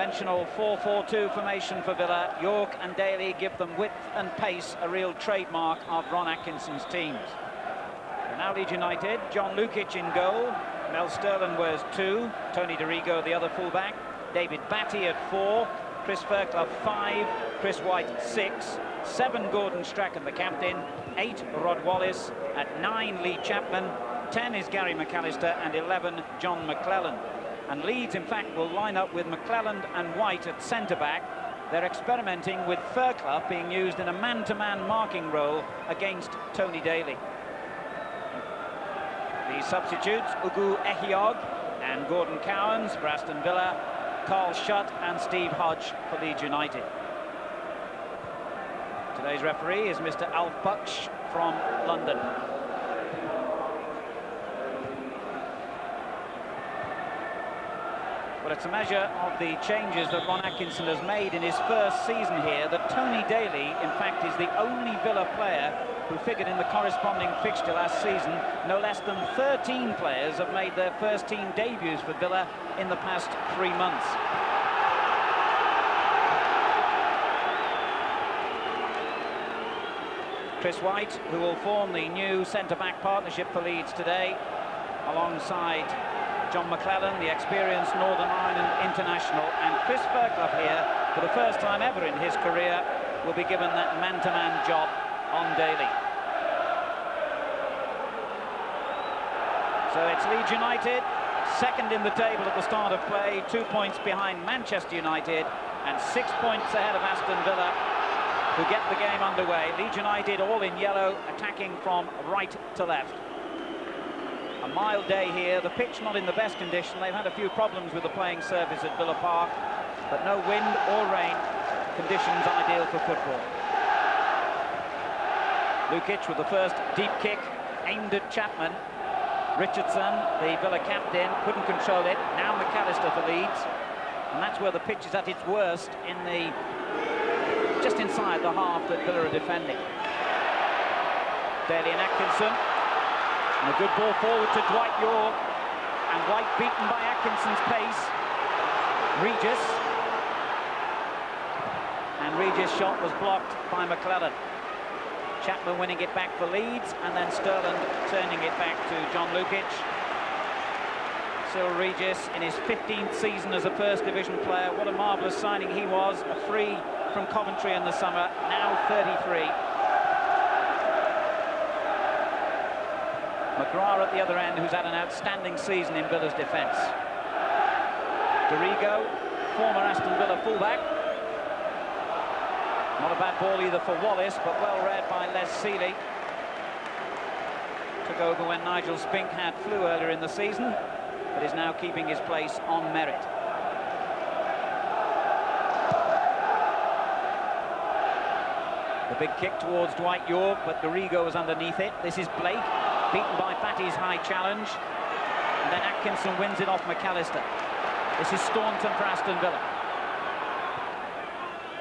Conventional 4-4-2 formation for Villa. York and Daly give them width and pace, a real trademark of Ron Atkinson's teams. And now Leeds United, John Lukic in goal. Mel Sterling wears 2. Tony DeRigo, the other fullback. David Batty at 4. Chris Fairclough 5. Chris White 6. 7 Gordon Strachan, the captain. 8 Rod Wallace. At 9 Lee Chapman. 10 is Gary McAllister, and 11 John McClelland. And Leeds, in fact, will line up with McClelland and White at centre-back. They're experimenting with Fairclough being used in a man-to-man marking role against Tony Daly. The substitutes, Ugu Ehiog and Gordon Cowans for Aston Villa, Carl Shutt and Steve Hodge for Leeds United. Today's referee is Mr. Alf Buksh from London. Well, it's a measure of the changes that Ron Atkinson has made in his first season here that Tony Daly, in fact, is the only Villa player who figured in the corresponding fixture last season. No less than 13 players have made their first team debuts for Villa in the past 3 months. Chris White, who will form the new centre-back partnership for Leeds today, alongside John McClelland, the experienced Northern Ireland international, and Chris Fairclough here, for the first time ever in his career, will be given that man-to-man job on Daly. So it's Leeds United, second in the table at the start of play, 2 points behind Manchester United, and 6 points ahead of Aston Villa, who get the game underway. Leeds United all in yellow, attacking from right to left. A mild day here, the pitch not in the best condition. They've had a few problems with the playing surface at Villa Park, but no wind or rain, conditions ideal for football. Lukic with the first deep kick, aimed at Chapman. Richardson, the Villa captain, couldn't control it. Now McAllister for Leeds, and that's where the pitch is at its worst, in the just inside the half that Villa are defending. Daly and Atkinson. And a good ball forward to Dwight York, and White beaten by Atkinson's pace. Regis, and Regis' shot was blocked by McClelland. Chapman winning it back for Leeds, and then Sterling turning it back to John Lukic. Cyril Regis in his 15th season as a First Division player. What a marvellous signing he was, a free from Coventry in the summer, now 33. McGrath at the other end, who's had an outstanding season in Villa's defence. DeRigo, former Aston Villa fullback. Not a bad ball either for Wallace, but well read by Les Seeley. Took over when Nigel Spink had flu earlier in the season, but is now keeping his place on merit. The big kick towards Dwight York, but DeRigo was underneath it. This is Blake, beaten by Batty's high challenge, and then Atkinson wins it off McAllister. This is Staunton for Aston Villa.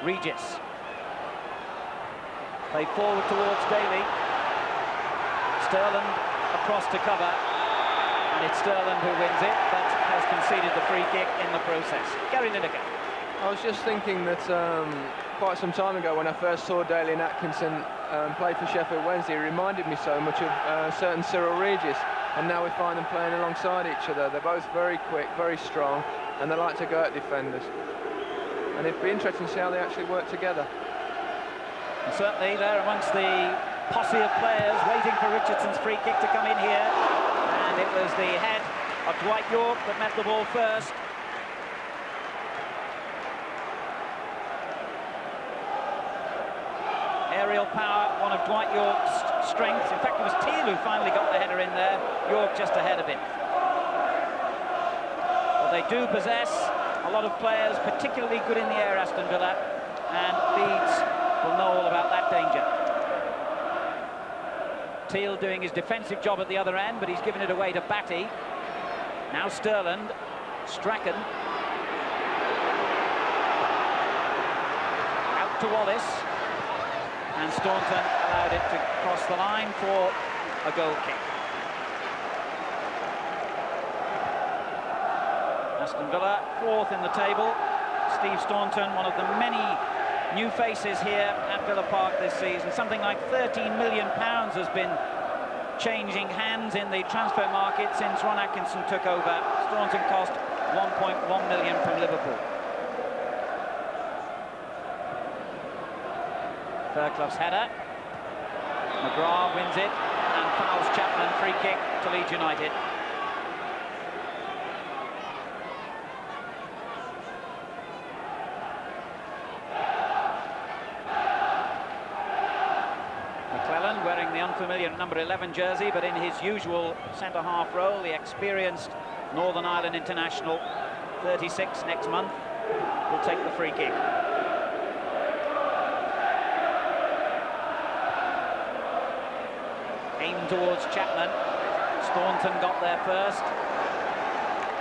Regis. Play forward towards Daly. Sterling across to cover, and it's Sterling who wins it, but has conceded the free kick in the process. Gary Lineker. I was just thinking that quite some time ago, when I first saw Daly and Atkinson play for Sheffield Wednesday, it reminded me so much of certain Cyril Regis, and now we find them playing alongside each other. They're both very quick, very strong, and they like to go at defenders. And it'd be interesting to see how they actually work together. And certainly they're amongst the posse of players waiting for Richardson's free kick to come in here, and it was the head of Dwight York that met the ball first. Aerial power, one of Dwight York's strengths. In fact, it was Teal who finally got the header in there. York just ahead of him. Well, they do possess a lot of players, particularly good in the air, Aston Villa, and Leeds will know all about that danger. Teal doing his defensive job at the other end, but he's given it away to Batty. Now Sterling, Strachan. Out to Wallace. And Staunton allowed it to cross the line for a goal kick. Aston Villa, 4th in the table, Steve Staunton, one of the many new faces here at Villa Park this season. Something like £13 million has been changing hands in the transfer market since Ron Atkinson took over. Staunton cost £1.1 million from Liverpool. Fairclough's header. McGrath wins it and fouls Chapman. Free kick to Leeds United. McClellan wearing the unfamiliar number 11 jersey, but in his usual centre-half role, the experienced Northern Ireland international, 36 next month, will take the free kick. Aimed towards Chapman. Staunton got there first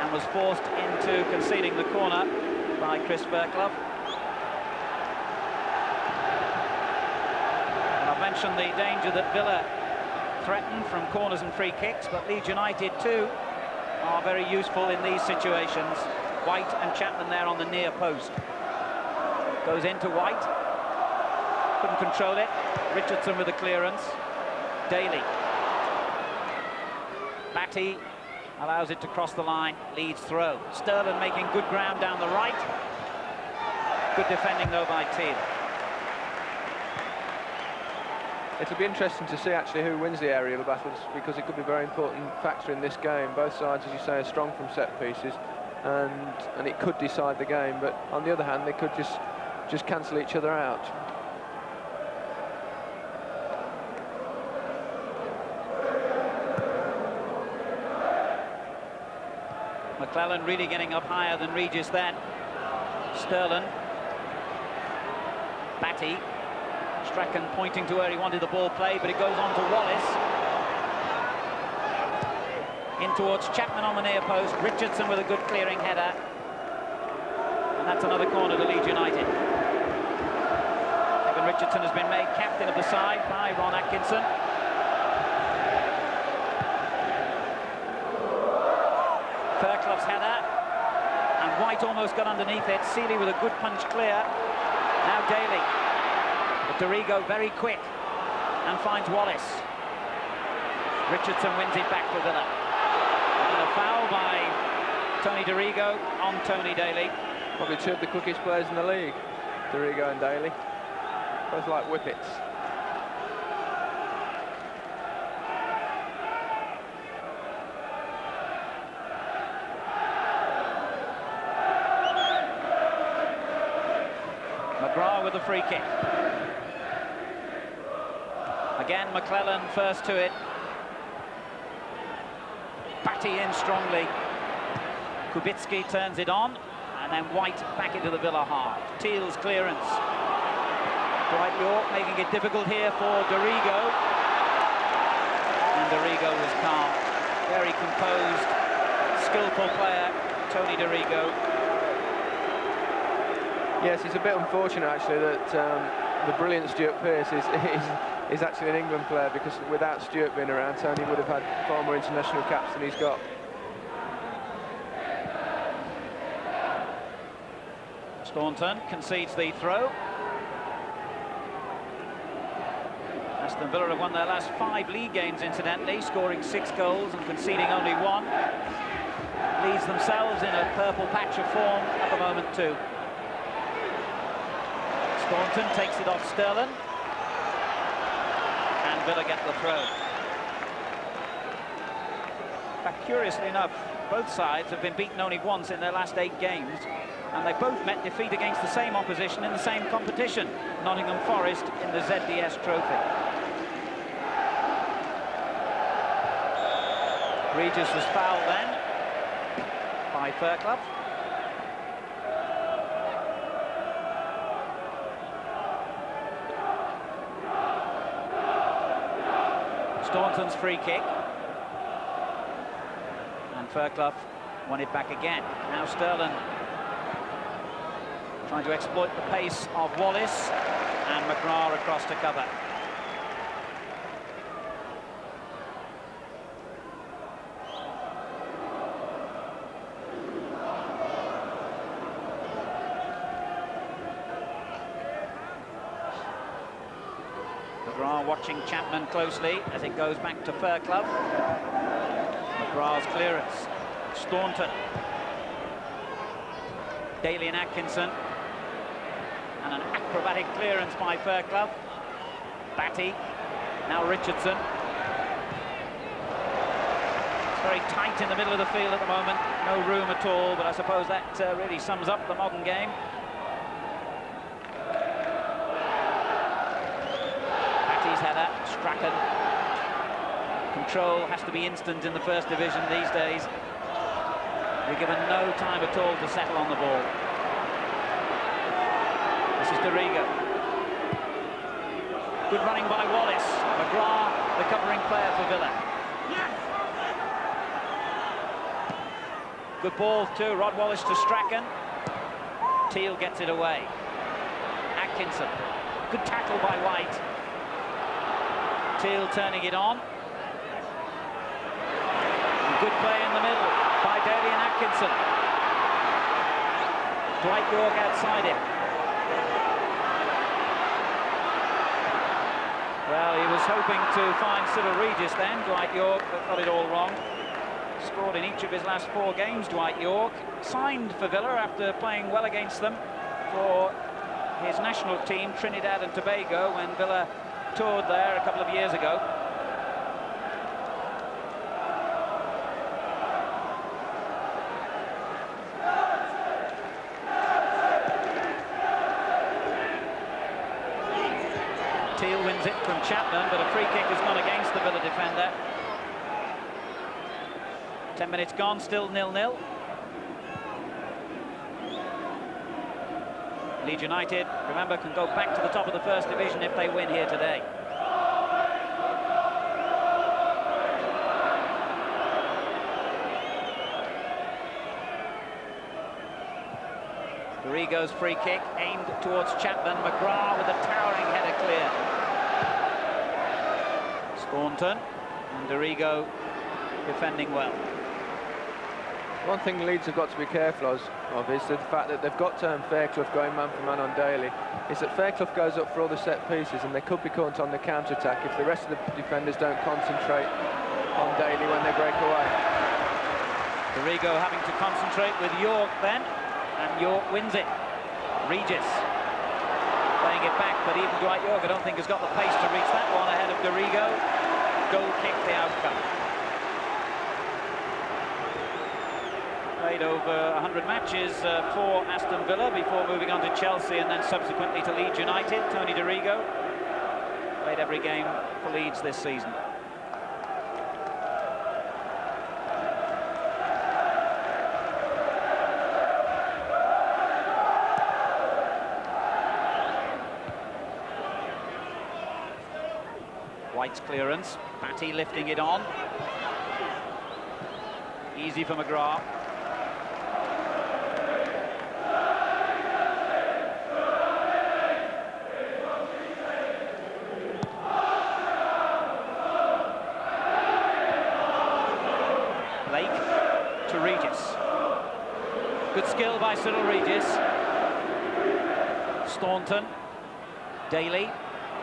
and was forced into conceding the corner by Chris Fairclough. And I've mentioned the danger that Villa threaten from corners and free kicks, but Leeds United too are very useful in these situations. White and Chapman there on the near post. Goes into White. Couldn't control it. Richardson with the clearance. Daly. Batty allows it to cross the line. Leeds throw. Sterling making good ground down the right. Good defending though by Teal. It'll be interesting to see actually who wins the aerial battles, because it could be a very important factor in this game. Both sides, as you say, are strong from set pieces, and it could decide the game. But on the other hand, they could just cancel each other out. McClellan really getting up higher than Regis then. Sterling. Batty. Strachan pointing to where he wanted the ball played, but it goes on to Wallace. In towards Chapman on the near post. Richardson with a good clearing header. And that's another corner to Leeds United. Kevin Richardson has been made captain of the side by Ron Atkinson. Fairclough's header, and White almost got underneath it. Seeley with a good punch clear. Now Daly, but Dorigo very quick and finds Wallace. Richardson wins it back for Villa. And a foul by Tony Dorigo on Tony Daly. Probably two of the quickest players in the league, Dorigo and Daly. Both like whippets. McGrath with the free kick. Again, McClellan first to it. Batty in strongly. Kubicki turns it on, and then White back into the Villa half. Teal's clearance. Dwight York making it difficult here for Dorigo. And Dorigo was calm. Very composed, skillful player, Tony Dorigo. Yes, it's a bit unfortunate actually that the brilliant Stuart Pearce is actually an England player, because without Stuart being around, Tony would have had far more international caps than he's got. Staunton concedes the throw. Aston Villa have won their last 5 league games, incidentally, scoring 6 goals and conceding only 1. Leeds themselves in a purple patch of form at the moment too. Staunton takes it off Sterling, and Villa get the throw. In fact, curiously enough, both sides have been beaten only once in their last 8 games, and they both met defeat against the same opposition in the same competition, Nottingham Forest in the ZDS Trophy. Regis was fouled then by Fairclough. Staunton's free kick, and Fairclough won it back again. Now Sterling trying to exploit the pace of Wallace, and McGrath across to cover. McGrath watching Chapman closely as it goes back to Fairclough. McGrath's clearance. Staunton. Daly and Atkinson. And an acrobatic clearance by Fairclough. Batty. Now Richardson. It's very tight in the middle of the field at the moment. No room at all, but I suppose that really sums up the modern game. Batty's header. Strachan. Control has to be instant in the First Division these days. We're given no time at all to settle on the ball. This is Dorigo. Good running by Wallace. McGrath, the covering player for Villa. Good ball too. Rod Wallace to Strachan. Teal gets it away. Atkinson. Good tackle by White. Teal turning it on. Good play in the middle by Daly and Atkinson. Dwight York outside him. Well, he was hoping to find Cyril Regis then, Dwight York, but got it all wrong. Scored in each of his last 4 games, Dwight York. Signed for Villa after playing well against them for his national team, Trinidad and Tobago, when Villa toured there a couple of years ago. Teal wins it from Chapman, but a free kick has gone against the Villa defender. 10 minutes gone, still 0-0. Leeds United, remember, can go back to the top of the First Division if they win here today. Dorigo's free kick aimed towards Chapman. McGrath with a towering header clear. Staunton and Dorigo defending well. One thing Leeds have got to be careful of is the fact that they've got Fairclough going man for man on Daly. Is that Fairclough goes up for all the set pieces and they could be caught on the counter-attack if the rest of the defenders don't concentrate on Daly when they break away. Dorigo having to concentrate with York then, and York wins it. Regis playing it back, but even Dwight York I don't think has got the pace to reach that one ahead of Dorigo. Goal kick the outcome. Played over 100 matches for Aston Villa before moving on to Chelsea and then subsequently to Leeds United. Tony Dorigo played every game for Leeds this season. White's clearance, Batty lifting it on. Easy for McGrath. Blake to Regis. Good skill by Cyril Regis. Staunton. Daly.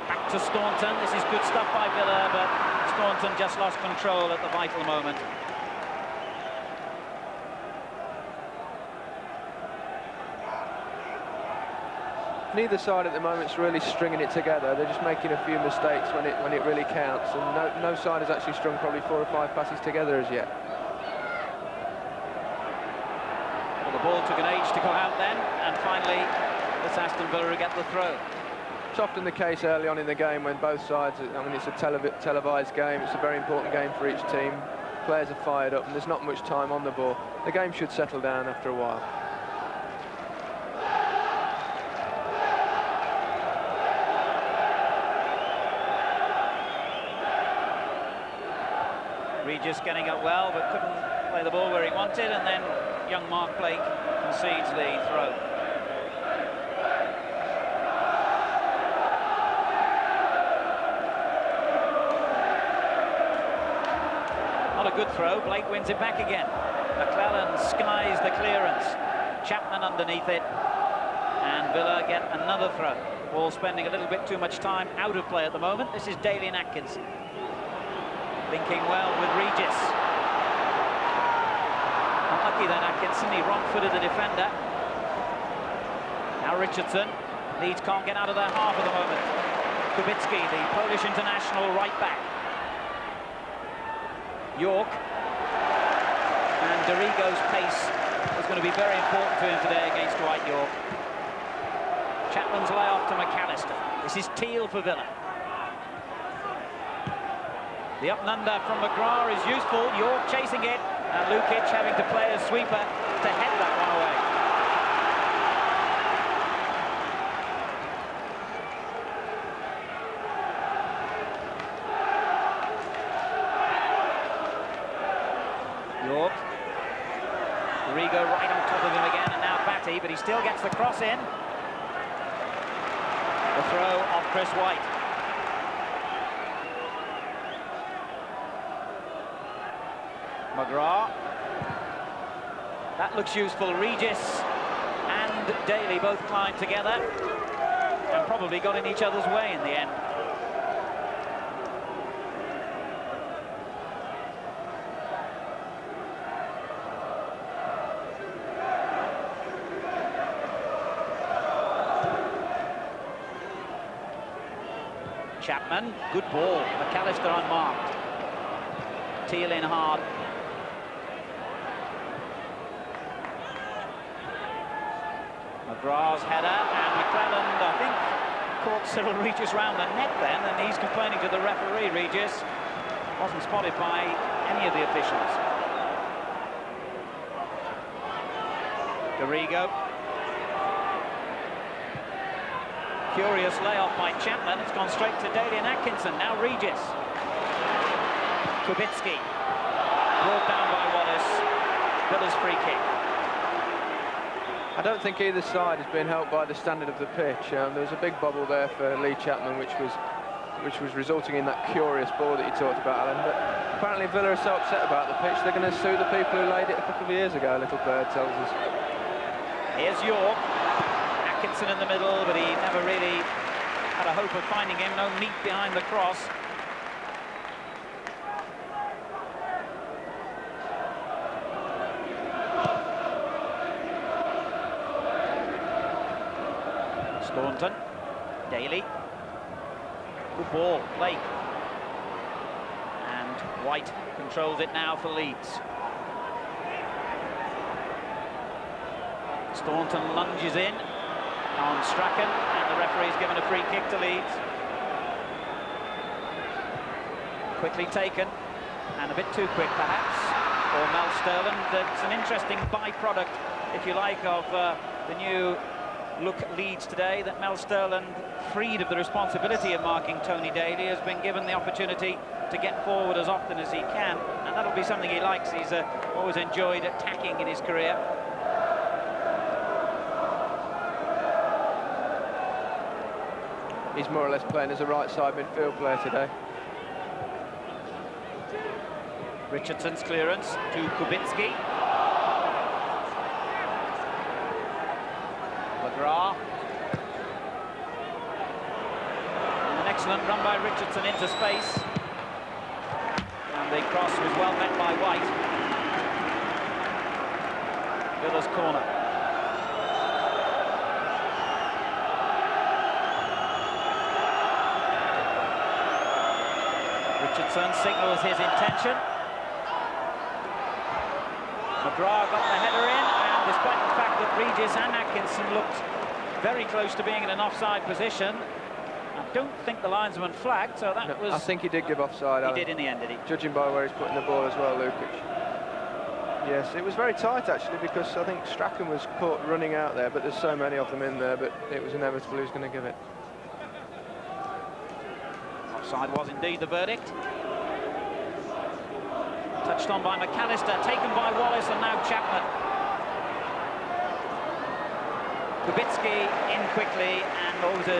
Back to Staunton. This is good stuff by Villa, but Staunton just lost control at the vital moment. Neither side at the moment is really stringing it together. They're just making a few mistakes when it really counts, and no side has actually strung probably 4 or 5 passes together as yet. Well, the ball took an age to go out then, and finally it's Aston Villa who get the throw. It's often the case early on in the game when both sides, I mean, it's a televised game, it's a very important game for each team. Players are fired up and there's not much time on the ball. The game should settle down after a while. Regis getting up well, but couldn't play the ball where he wanted, and then young Mark Blake concedes the throw. Not a good throw. Blake wins it back again. McClellan skies the clearance. Chapman underneath it, and Villa get another throw. Ball spending a little bit too much time out of play at the moment. This is Daly and Atkinson. Linking well with Regis. Unlucky then Atkinson, he wrong-footed the defender. Now Richardson. Leeds can't get out of their half at the moment. Kubicki, the Polish international, right back. York. And Dorigo's pace is going to be very important to him today against Dwight York. Chapman's layoff to McAllister. This is Teal for Villa. The up and under from McGrath is useful. York chasing it. And Lukic having to play a sweeper to head that one away. York. Dorigo right on top of him again, and now Batty, but he still gets the cross in. The throw of Chris White. McGrath. That looks useful. Regis and Daly both climbed together and probably got in each other's way in the end. Chapman, good ball. McAllister unmarked. Teal in hard. McGrath's header, and McClelland, I think, caught Cyril Regis round the neck then, and he's complaining to the referee. Regis wasn't spotted by any of the officials. Dorigo. Curious layoff by Chapman. It's gone straight to Daly and Atkinson. Now Regis. Kubicki. Brought down by Wallace. Villa's free kick. I don't think either side has been helped by the standard of the pitch. There was a big bubble there for Lee Chapman, which was resulting in that curious ball that you talked about, Alan. But apparently Villa are so upset about the pitch, they're going to sue the people who laid it a couple of years ago, Little Bird tells us. Here's York. Atkinson in the middle, but he never really had a hope of finding him. No meat behind the cross. Staunton. Daly. Good ball. Blake. And White controls it now for Leeds. Staunton lunges in on Strachan, and the referee's given a free kick to Leeds. Quickly taken, and a bit too quick perhaps for Mel Sterland. That's an interesting byproduct, if you like, of the new look Leeds today, that Mel Sterland, freed of the responsibility of marking Tony Daly, has been given the opportunity to get forward as often as he can, and that'll be something he likes. He's always enjoyed attacking in his career. He's more or less playing as a right-side midfield player today. Richardson's clearance to Kubicki. McGrath. And an excellent run by Richardson into space. And the cross was well met by White. Villa's corner. Richardson signals his intention. McGrath got the header in, and despite the fact that Regis and Atkinson looked very close to being in an offside position, I don't think the linesman flagged, so that was... I think he did give offside, Alan. He did in the end, did he? Judging by where he's putting the ball as well, Lukic. Yes, it was very tight, actually, because I think Strachan was caught running out there, but there's so many of them in there, but it was inevitable who's going to give it. Offside was indeed the verdict. Touched on by McAllister, taken by Wallace, and now Chapman. Kubicki in quickly, and always a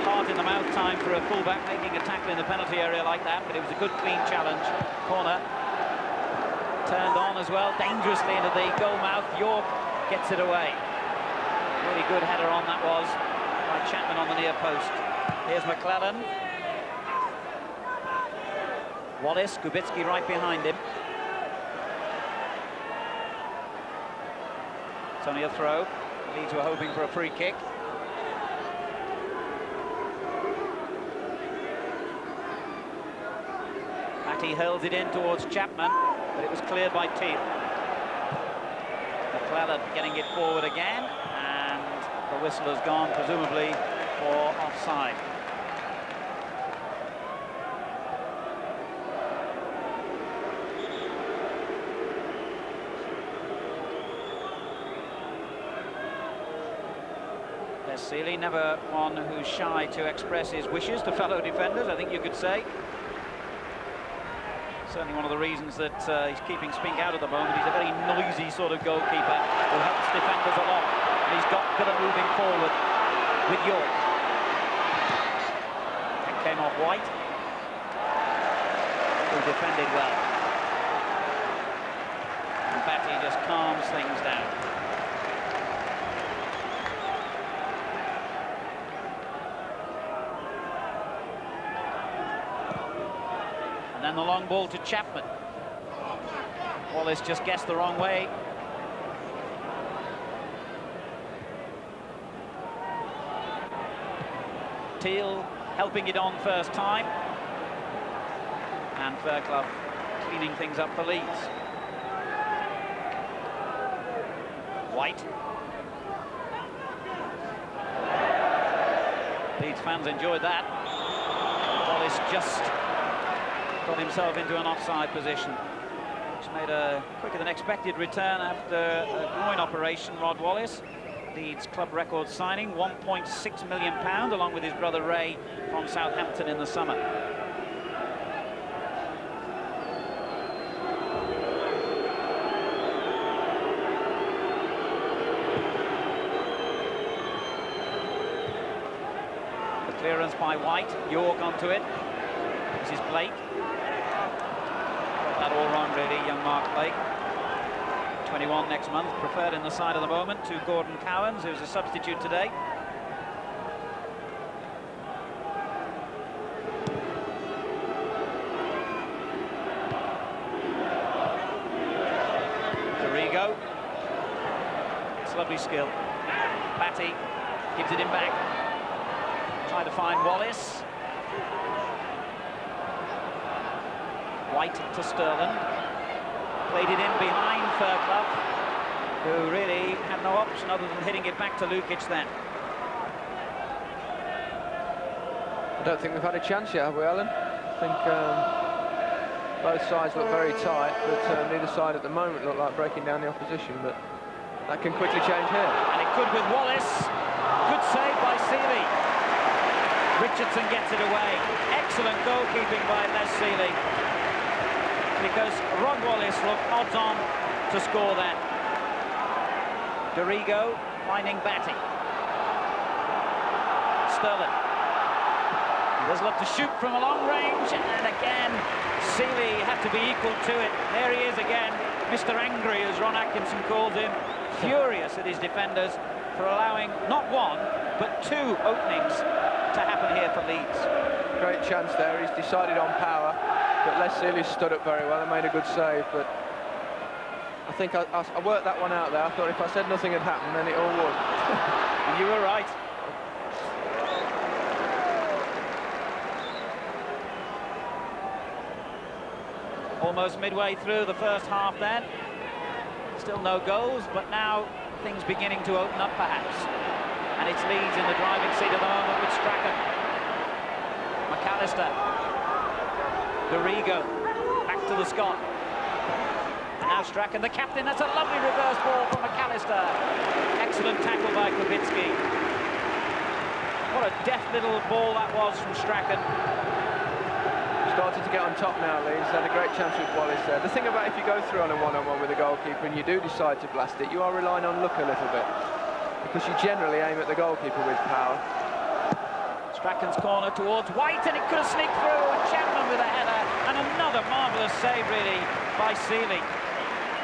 heart-in-the-mouth time for a fullback making a tackle in the penalty area like that, but it was a good, clean challenge. Corner. Turned on as well, dangerously into the goal mouth. York gets it away. Really good header on that was. by Chapman on the near post. Here's McClellan. Wallace, Kubicki right behind him. It's only a throw. Leeds were hoping for a free kick. Matty hurls it in towards Chapman, but it was cleared by Teal. McClellan getting it forward again, and the whistle has gone, presumably for offside. Seeley, never one who's shy to express his wishes to fellow defenders, I think you could say. Certainly one of the reasons that he's keeping Spink out at the moment. He's a very noisy sort of goalkeeper who helps defenders a lot. And he's got Villa moving forward with York. That came off White, who defended well. And Batty just calms things down. And the long ball to Chapman. Wallace just guessed the wrong way. Teal helping it on first time. And Fairclough cleaning things up for Leeds. White. Leeds fans enjoyed that. Wallace just got himself into an offside position. He's made a quicker than expected return after a groin operation, Rod Wallace. Leeds club record signing, £1.6 million, along with his brother Ray from Southampton in the summer. The clearance by White, York onto it. This is Blake. Got that all wrong, really, young Mark Blake. 21 next month, preferred in the side at the moment to Gordon Cowans, who's a substitute today. Dorigo. It's lovely skill. Batty gives it in back. Try to find Wallace. White to Sterling. Played it in behind Fairclough, who really had no option other than hitting it back to Lukic then. I don't think we've had a chance yet, have we, Alan? I think both sides look very tight, but neither side at the moment look like breaking down the opposition, but that can quickly change here. And it could with Wallace. Good save by Seeley. Richardson gets it away. Excellent goalkeeping by Les Seeley, because Rod Wallace looked odds-on to score then. Dorigo finding Batty. Sterling. He does love to shoot from a long range, and again, Seeley had to be equal to it. There he is again, Mr. Angry, as Ron Atkinson called him, furious at his defenders for allowing not one, but two openings to happen here for Leeds. Great chance there, he's decided on power. But Les Seeley stood up very well and made a good save, but I think I worked that one out there. I thought if I said nothing had happened, then it all would. And you were right. Almost midway through the first half then. Still no goals, but now things beginning to open up perhaps. And it's Leeds in the driving seat at the moment with Strachan. McAllister. Dorigo, back to the Scot. And now Strachan, the captain. That's a lovely reverse ball from McAllister. Excellent tackle by Kubicki. What a deft little ball that was from Strachan. Started to get on top now, Leeds. Had a great chance with Wallace there. The thing about if you go through on a one-on-one with a goalkeeper and you do decide to blast it, you are relying on luck a little bit, because you generally aim at the goalkeeper with power. Strachan's corner towards White, and it could have sneaked through, and Chapman with a header, and another marvellous save, really, by Seeley.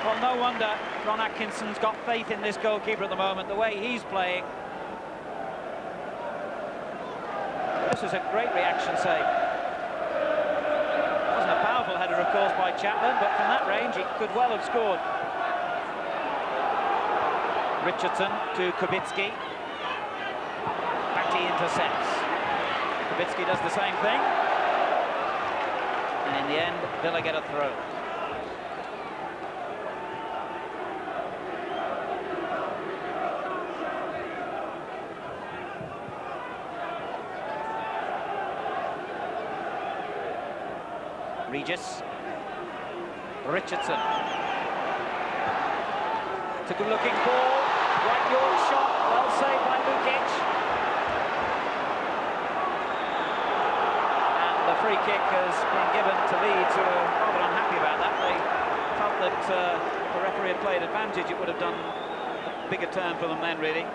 Well, no wonder Ron Atkinson's got faith in this goalkeeper at the moment, the way he's playing. This is a great reaction save. It wasn't a powerful header, of course, by Chapman, but from that range, he could well have scored. Richardson to Kubicki. Batty intercepts. Kubicki does the same thing. And in the end, Villa get a throw. Regis. Richardson. It's a good-looking ball. Right York shot. Well saved by Lukic. And the free kick has been given to Leeds, who are rather unhappy about that. They felt that if the referee had played advantage, it would have done a bigger turn for them then, really.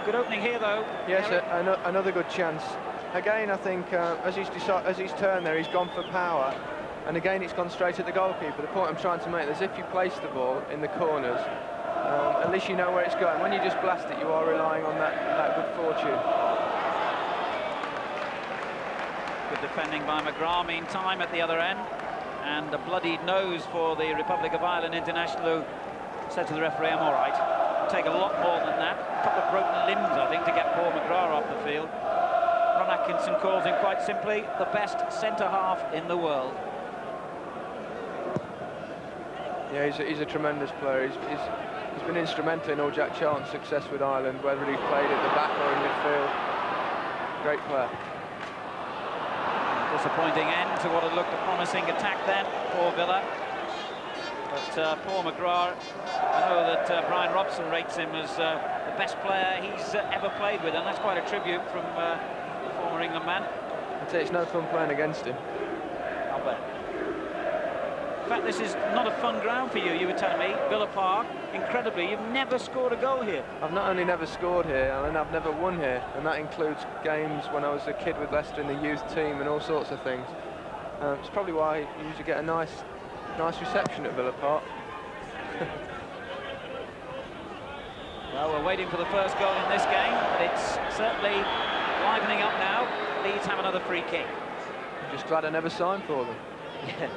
Good opening here, though. Yes, another good chance. Again, I think as he's turned there, he's gone for power, and again it's gone straight at the goalkeeper. The point I'm trying to make is if you place the ball in the corners, at least you know where it's going. When you just blast it, you are relying on that good fortune. Good defending by McGrath, meantime, at the other end, and a bloodied nose for the Republic of Ireland international, who said to the referee, "I'm all right." It'll take a lot more than that. A couple of broken limbs, I think, to get Paul McGrath off the field. Ron Atkinson calls him quite simply the best centre-half in the world. Yeah, he's a tremendous player. He's been instrumental in all Jack Charlton's success with Ireland, whether he's played at the back or in midfield. Great player. Disappointing end to what had looked a promising attack then for Villa. But Paul McGrath, I know that Brian Robson rates him as the best player he's ever played with, and that's quite a tribute from the former England man. I'd say it's no fun playing against him. I'll bet. In fact, this is not a fun ground for you, you were telling me. Villa Park, incredibly, you've never scored a goal here. I've not only never scored here, Alan, I've never won here, and that includes games when I was a kid with Leicester in the youth team and all sorts of things. It's probably why you usually get a nice reception at Villa Park. Well, we're waiting for the first goal in this game, but it's certainly livening up now. Leeds have another free kick. I'm just glad I never signed for them. Yeah.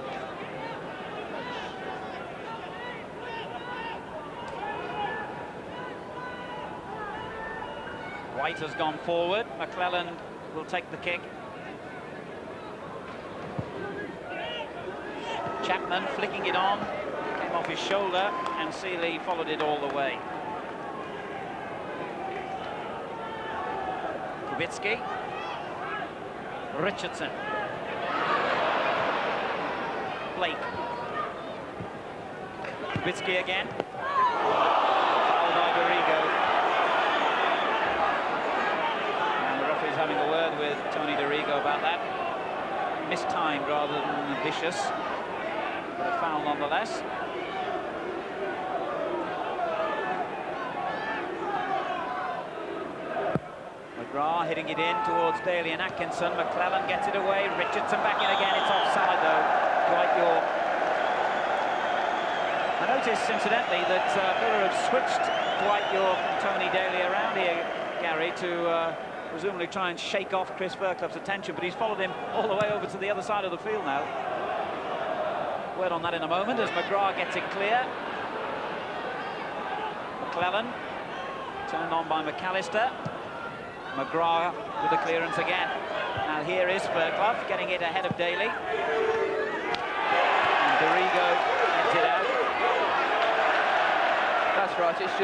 White has gone forward. McClelland will take the kick. Chapman flicking it on, came off his shoulder, and Seeley followed it all the way. Kubicki. Richardson. Blake. Kubicki again. Foul by Dorigo. And the referee's having a word with Tony Dorigo about that. Mistimed rather than vicious. But a foul nonetheless. McGrath hitting it in towards Daly and Atkinson. McClelland gets it away. Richardson back in again. It's offside though. Dwight York. I noticed incidentally that Villa have switched Dwight York and Tony Daly around here, Gary, to presumably try and shake off Chris Fairclough's attention, but he's followed him all the way over to the other side of the field now. Word on that in a moment as McGrath gets it clear. McClelland turned on by McAllister. McGrath with the clearance again. Now here is Fairclough getting it ahead of Daly. And Dorigo gets it out. That's right, it's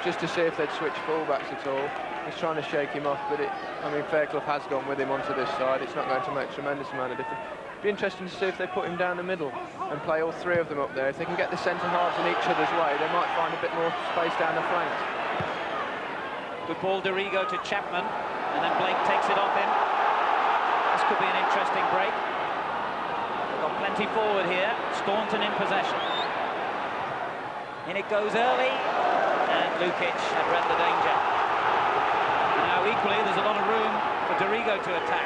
just to see if they'd switch fullbacks at all. He's trying to shake him off, but I mean, Fairclough has gone with him onto this side. It's not going to make a tremendous amount of difference. It'd be interesting to see if they put him down the middle and play all three of them up there. If they can get the centre-halves in each other's way, they might find a bit more space down the flanks. Good ball, Dorigo to Chapman, and then Blake takes it off him. This could be an interesting break. They've got plenty forward here. Staunton in possession. In it goes early, and Lukic had read the danger. Now equally, there's a lot of room for Dorigo to attack.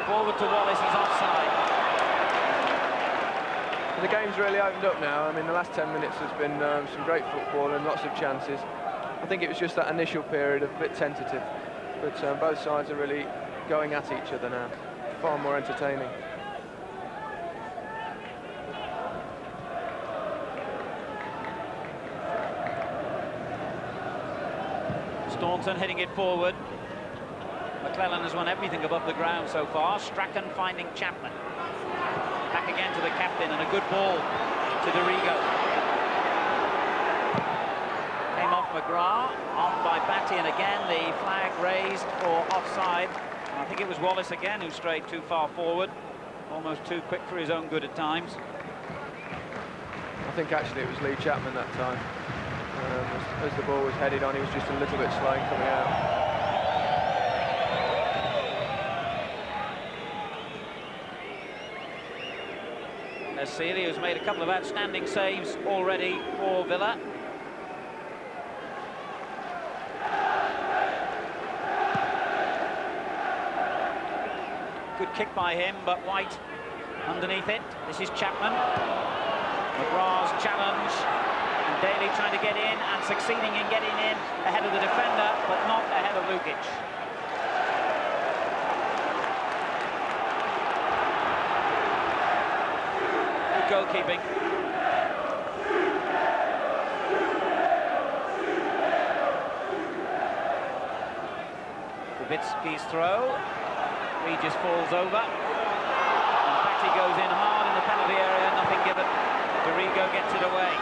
Forward to Wallace, he's offside. The game's really opened up now. I mean, the last 10 minutes has been some great football and lots of chances. I think it was just that initial period of a bit tentative, but both sides are really going at each other now. Far more entertaining. Staunton hitting it forward. McClellan has won everything above the ground so far. Strachan finding Chapman. Back again to the captain, and a good ball to Dorigo. Came off McGrath, off by Batty, and again the flag raised for offside. And I think it was Wallace again who strayed too far forward. Almost too quick for his own good at times. I think actually it was Lee Chapman that time. As the ball was headed on, he was just a little bit slow in coming out. Sealy, who's made a couple of outstanding saves already for Villa. Good kick by him, but White underneath it. This is Chapman. McGrath's challenge, and Daly trying to get in and succeeding in getting in ahead of the defender, but not ahead of Lukic. Goalkeeping. Kubicki's throw. Regis falls over. And Batty goes in hard in the penalty area, nothing given. Dorigo gets it away.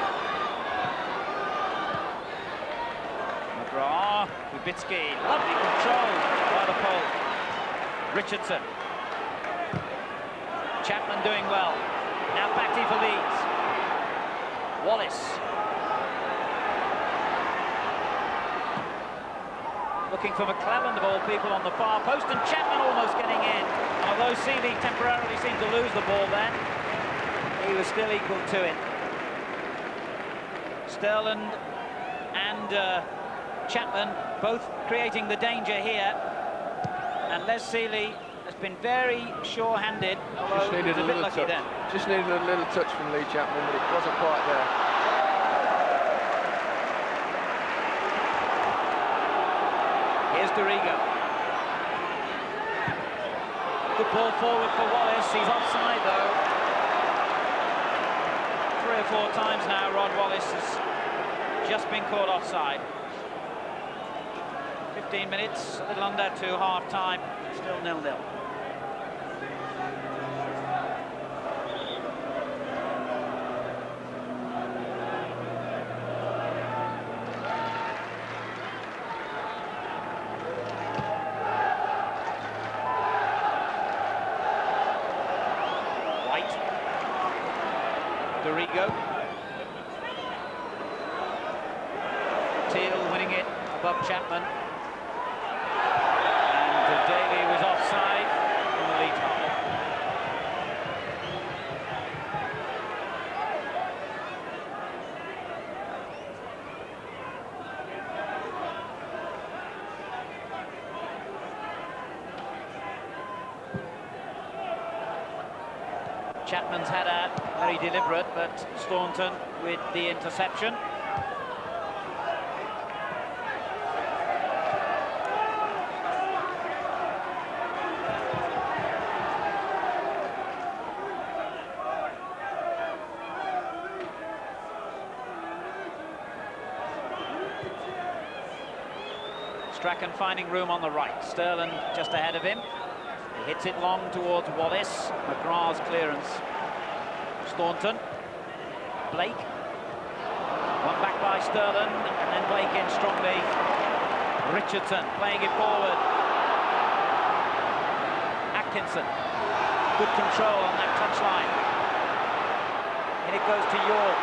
McGrath, Kubicki, lovely control by the pole. Richardson. Chapman doing well. Now Batty for Leeds. Wallace. Looking for McClellan of all people on the far post, and Chapman almost getting in. Although Seeley temporarily seemed to lose the ball then, he was still equal to it. Sterland and Chapman both creating the danger here. And Les Seeley has been very sure-handed, although he was a bit lucky then. Just needed a little touch from Lee Chapman, but it wasn't quite there. Here's Dorigo. Good ball forward for Wallace. He's offside, though. 3 or 4 times now, Rod Wallace has just been caught offside. 15 minutes, a little under to half-time. Still 0-0. Dorigo. Teal winning it above Chapman. And Daly was offside in the lead half. Chapman's had a very deliberate, but Staunton with the interception. Strachan finding room on the right. Sterling just ahead of him. He hits it long towards Wallace. McGrath's clearance. Staunton. Blake. One back by Sterling, and then Blake in strongly. Richardson playing it forward. Atkinson. Good control on that touchline. And it goes to York.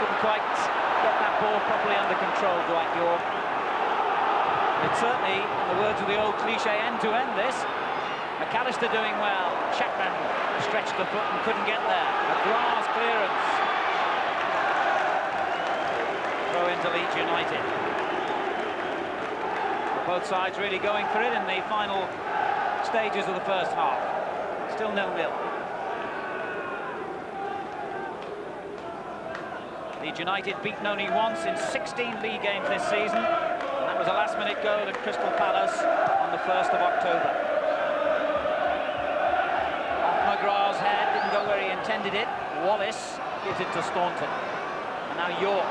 Couldn't quite get that ball properly under control, Dwight York. It's certainly, in the words of the old cliche, end to end this. McAllister doing well. Chapman stretched the foot and couldn't get there. McGrath's clearance. Throw into Leeds United. Both sides really going for it in the final stages of the first half. Still 0-0. Leeds United beaten only once in 16 league games this season. And that was a last-minute goal at Crystal Palace on the 1st of October. Off McGrath's head, didn't go where he intended it. Wallace gives it to Staunton. And now York.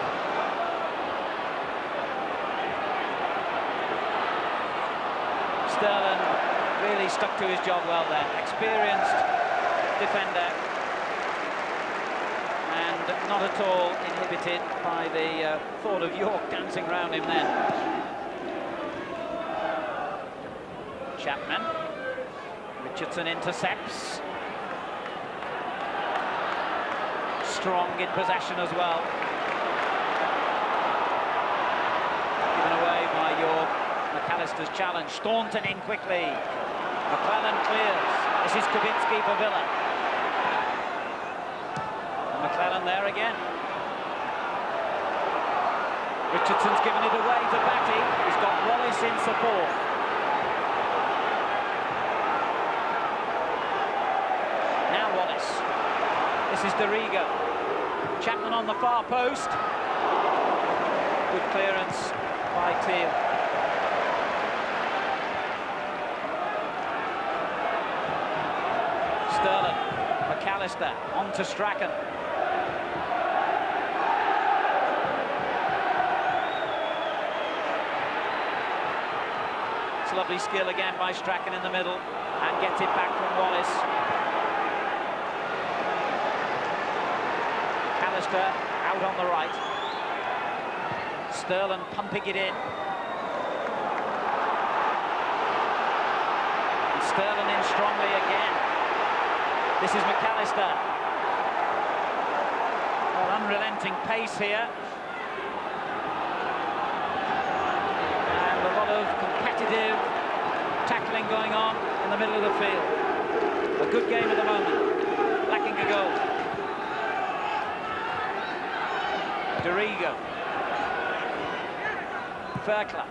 Sterling really stuck to his job well there. Experienced defender. And not at all inhibited by the thought of York dancing around him then. Chapman. Richardson intercepts. Strong in possession as well. Given away by York. McAllister's challenge. Staunton in quickly. McClellan clears. This is Kubicki for Villa. And McClellan there again. Richardson's given it away to Batty. He's got Wallace in support. Now Wallace. This is Dorigo. Chapman on the far post. Good clearance by Teal. Sterling, McAllister, on to Strachan. It's lovely skill again by Strachan in the middle, and gets it back from Wallace. McAllister out on the right. Sterling pumping it in. And Sterling in strongly again. This is McAllister. Well, unrelenting pace here. And a lot of competitive tackling going on in the middle of the field. A good game at the moment. Lacking a goal. Dorigo. Fairclough.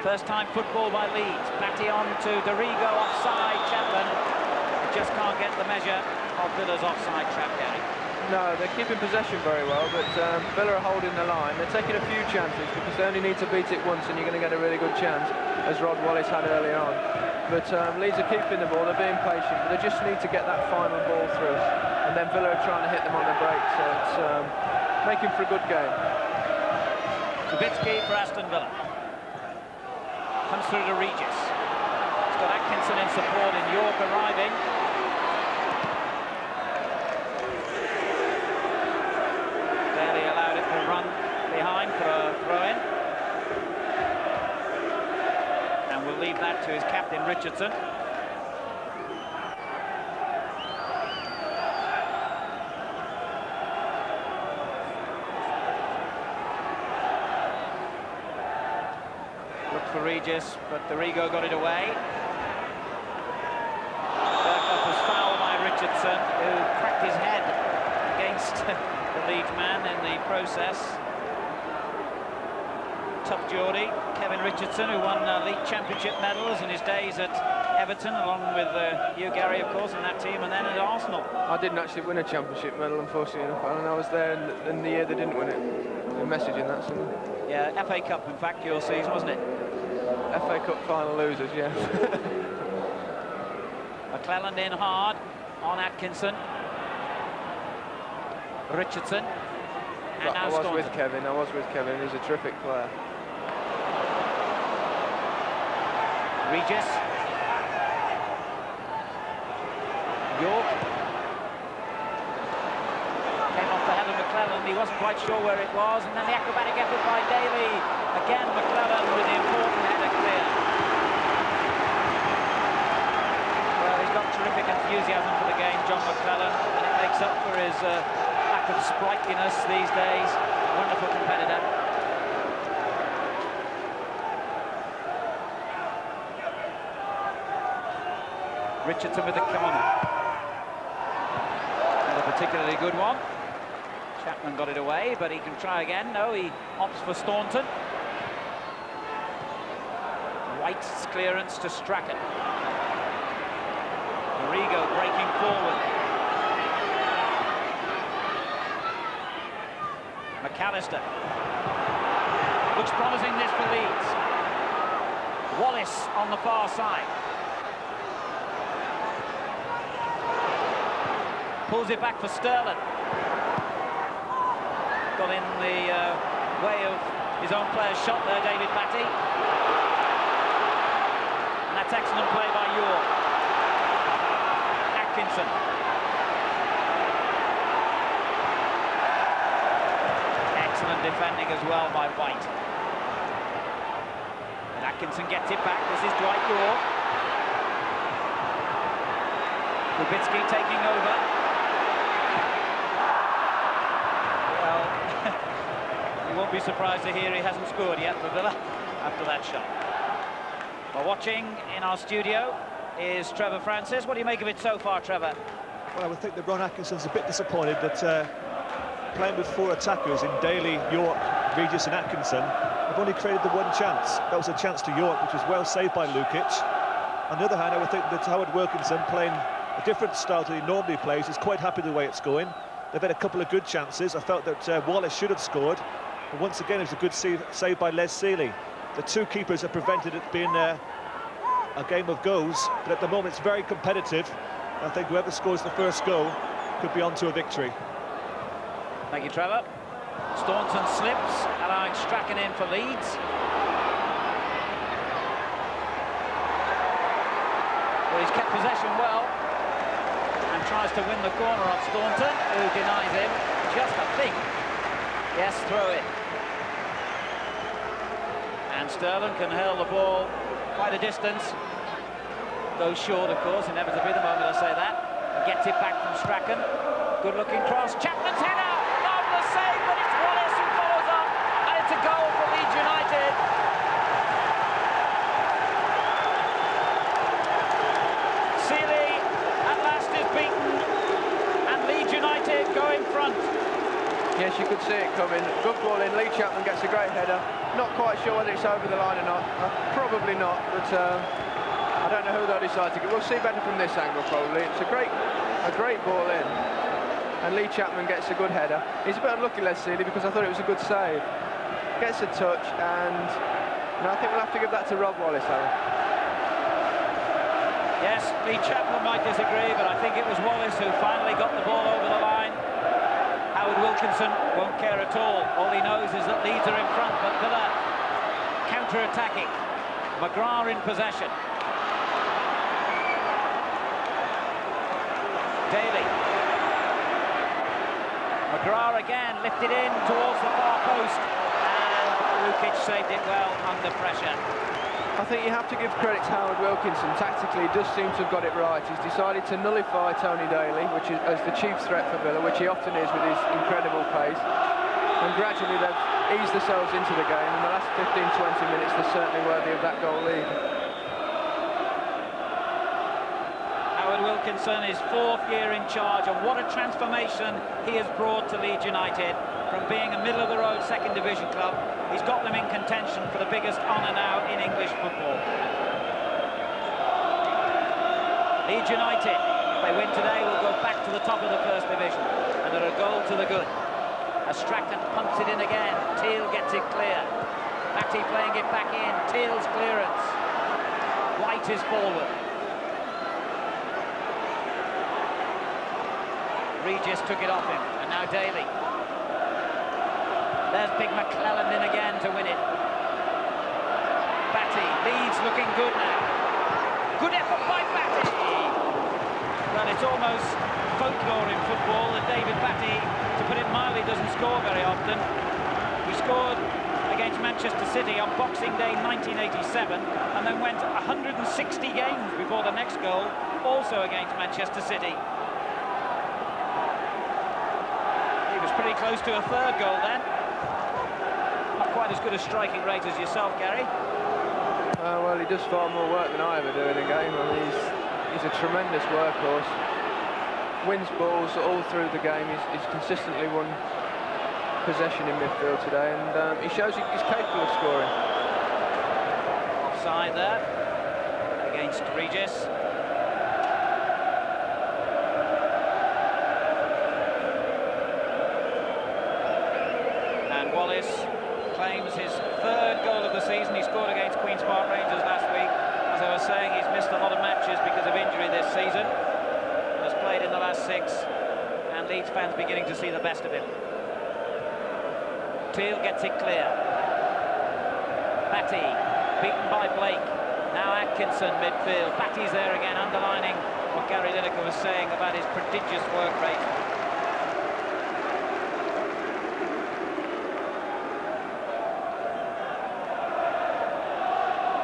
First time football by Leeds. Batty on to Dorigo, offside. Chapman. Just can't get the measure of Villa's offside trap, Gary. No, they're keeping possession very well, but Villa are holding the line. They're taking a few chances because they only need to beat it once and you're going to get a really good chance, as Rod Wallace had earlier on. But Leeds are keeping the ball, they're being patient, but they just need to get that final ball through. And then Villa are trying to hit them on the break, so it's making for a good game. Kubicki for Aston Villa. Comes through to Regis. He's got Atkinson in support and York arriving. Barely allowed it to run behind for a throw-in. And we'll leave that to his captain, Richardson. Looked for Regis, but Dorigo got it away. Berghoff was fouled by Richardson, who cracked his head against the Leeds man in the process. Tough Geordie, Kevin Richardson, who won League Championship medals in his days at Everton, along with you, Gary, of course, in that team, and then at Arsenal. I didn't actually win a championship medal, unfortunately enough, and I was there in the year they didn't win it. A message in that somewhere. Yeah, FA Cup, in fact, your season, wasn't it? FA Cup final losers, yeah. McClellan in hard on Atkinson. Richardson. And now I was with Kevin, he's a terrific player. Regis. York. Came off the head of McClellan, he wasn't quite sure where it was, and then the acrobatic effort by Daly. Again, McClellan with the important header clear. Well, he's got terrific enthusiasm for the game, John McClellan, and it makes up for his lack of sprightliness these days. Wonderful competitor. Richardson with the corner. Not a particularly good one. Chapman got it away, but he can try again. No, he opts for Staunton. White's clearance to Strachan. Dorigo breaking forward. McAllister. Looks promising this for Leeds. Wallace on the far side. Pulls it back for Sterling. Got in the way of his own player's shot there, David Batty. And that's excellent play by York. Atkinson. Excellent defending as well by White. And Atkinson gets it back. This is Dwight York. Kubicki taking over. Well, you won't be surprised to hear he hasn't scored yet for Villa after that shot. Well, watching in our studio is Trevor Francis. What do you make of it so far, Trevor? Well, I would think that Ron Atkinson's a bit disappointed that playing with 4 attackers in Daly, York, Regis and Atkinson, they've only created the one chance. That was a chance to York, which was well saved by Lukic. On the other hand, I would think that Howard Wilkinson, playing a different style to he normally plays, is quite happy the way it's going. They've had a couple of good chances. I felt that Wallace should have scored. But once again, it was a good save by Les Sealey. The 2 keepers have prevented it being a game of goals, but at the moment it's very competitive. I think whoever scores the first goal could be on to a victory. Thank you, Trevor. Staunton slips, allowing Strachan in for Leeds. Well, he's kept possession well and tries to win the corner off Staunton, who denies him. Just a think. Yes, throw it. And Sterling can hurl the ball quite a distance. Goes short, of course, inevitably the moment I say that. And gets it back from Strachan. Good-looking cross. Chapman's header! Marvellous save, but it's Wallace who follows up. And it's a goal for Leeds United. Sealey at last is beaten. And Leeds United go in front. Yes, you could see it coming. Good ball in. Lee Chapman gets a great header. Not quite sure whether it's over the line or not. Probably not, but I don't know who they'll decide to get. We'll see better from this angle, probably. It's a great ball in. And Lee Chapman gets a good header. He's a bit unlucky, Les Sealey, because I thought it was a good save. Gets a touch, and I think we'll have to give that to Rob Wallace, Alan. Yes, Lee Chapman might disagree, but I think it was Wallace who finally got the ball over the line. Howard Wilkinson won't care at all. All he knows is that Leeds are in front, but Villa counter-attacking. McGrath in possession. Daly. McGrath again, lifted in towards the far post, and Lukic saved it well under pressure. I think you have to give credit to Howard Wilkinson. Tactically, he does seem to have got it right. He's decided to nullify Tony Daly, which is as the chief threat for Villa, which he often is with his incredible pace. And gradually they've eased themselves into the game. In the last 15-20 minutes, they're certainly worthy of that goal lead. Howard Wilkinson is 4th year in charge, and what a transformation he has brought to Leeds United. From being a middle-of-the-road second division club, he's got them in contention for the biggest honour now in English football. Leeds United, if they win today, will go back to the top of the first division, and they're a goal to the good. As Strachan punts it in again, Teal gets it clear. Batty playing it back in, Teal's clearance. White is forward. Regis took it off him, and now Daly. There's Big McClelland in again to win it. Batty, Leeds looking good now. Good effort by Batty. Well, it's almost folklore in football that David Batty, to put it mildly, doesn't score very often. He scored against Manchester City on Boxing Day 1987, and then went 160 games before the next goal, also against Manchester City. He was pretty close to a 3rd goal then. Not quite as good a striking rate as yourself, Gary. Well, he does far more work than I ever do in a game. I mean, he's a tremendous workhorse. Wins balls all through the game. He's consistently won possession in midfield today, and he shows he's capable of scoring. Offside there against Regis. Wallace claims his third goal of the season. He scored against Queen's Park Rangers last week. As I was saying, he's missed a lot of matches because of injury this season. Has played in the last 6, and Leeds fans beginning to see the best of him. Teal gets it clear. Batty, beaten by Blake. Now Atkinson midfield. Batty's there again, underlining what Gary Lineker was saying about his prodigious work rate.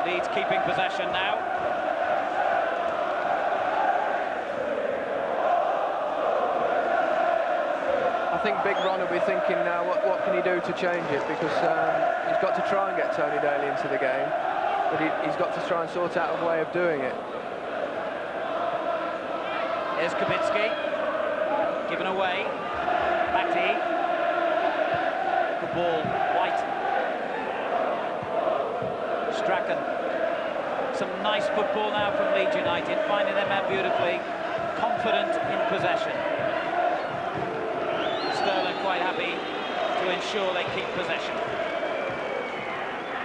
Leeds keeping possession now. I think Big Ron will be thinking now, what can he do to change it? Because he's got to try and get Tony Daly into the game, but he's got to try and sort out a way of doing it. Here's Kubicki, given away. Batty. Good ball, White. Strachan. Some nice football now from Leeds United, finding them out beautifully, confident in possession. Sterling quite happy to ensure they keep possession.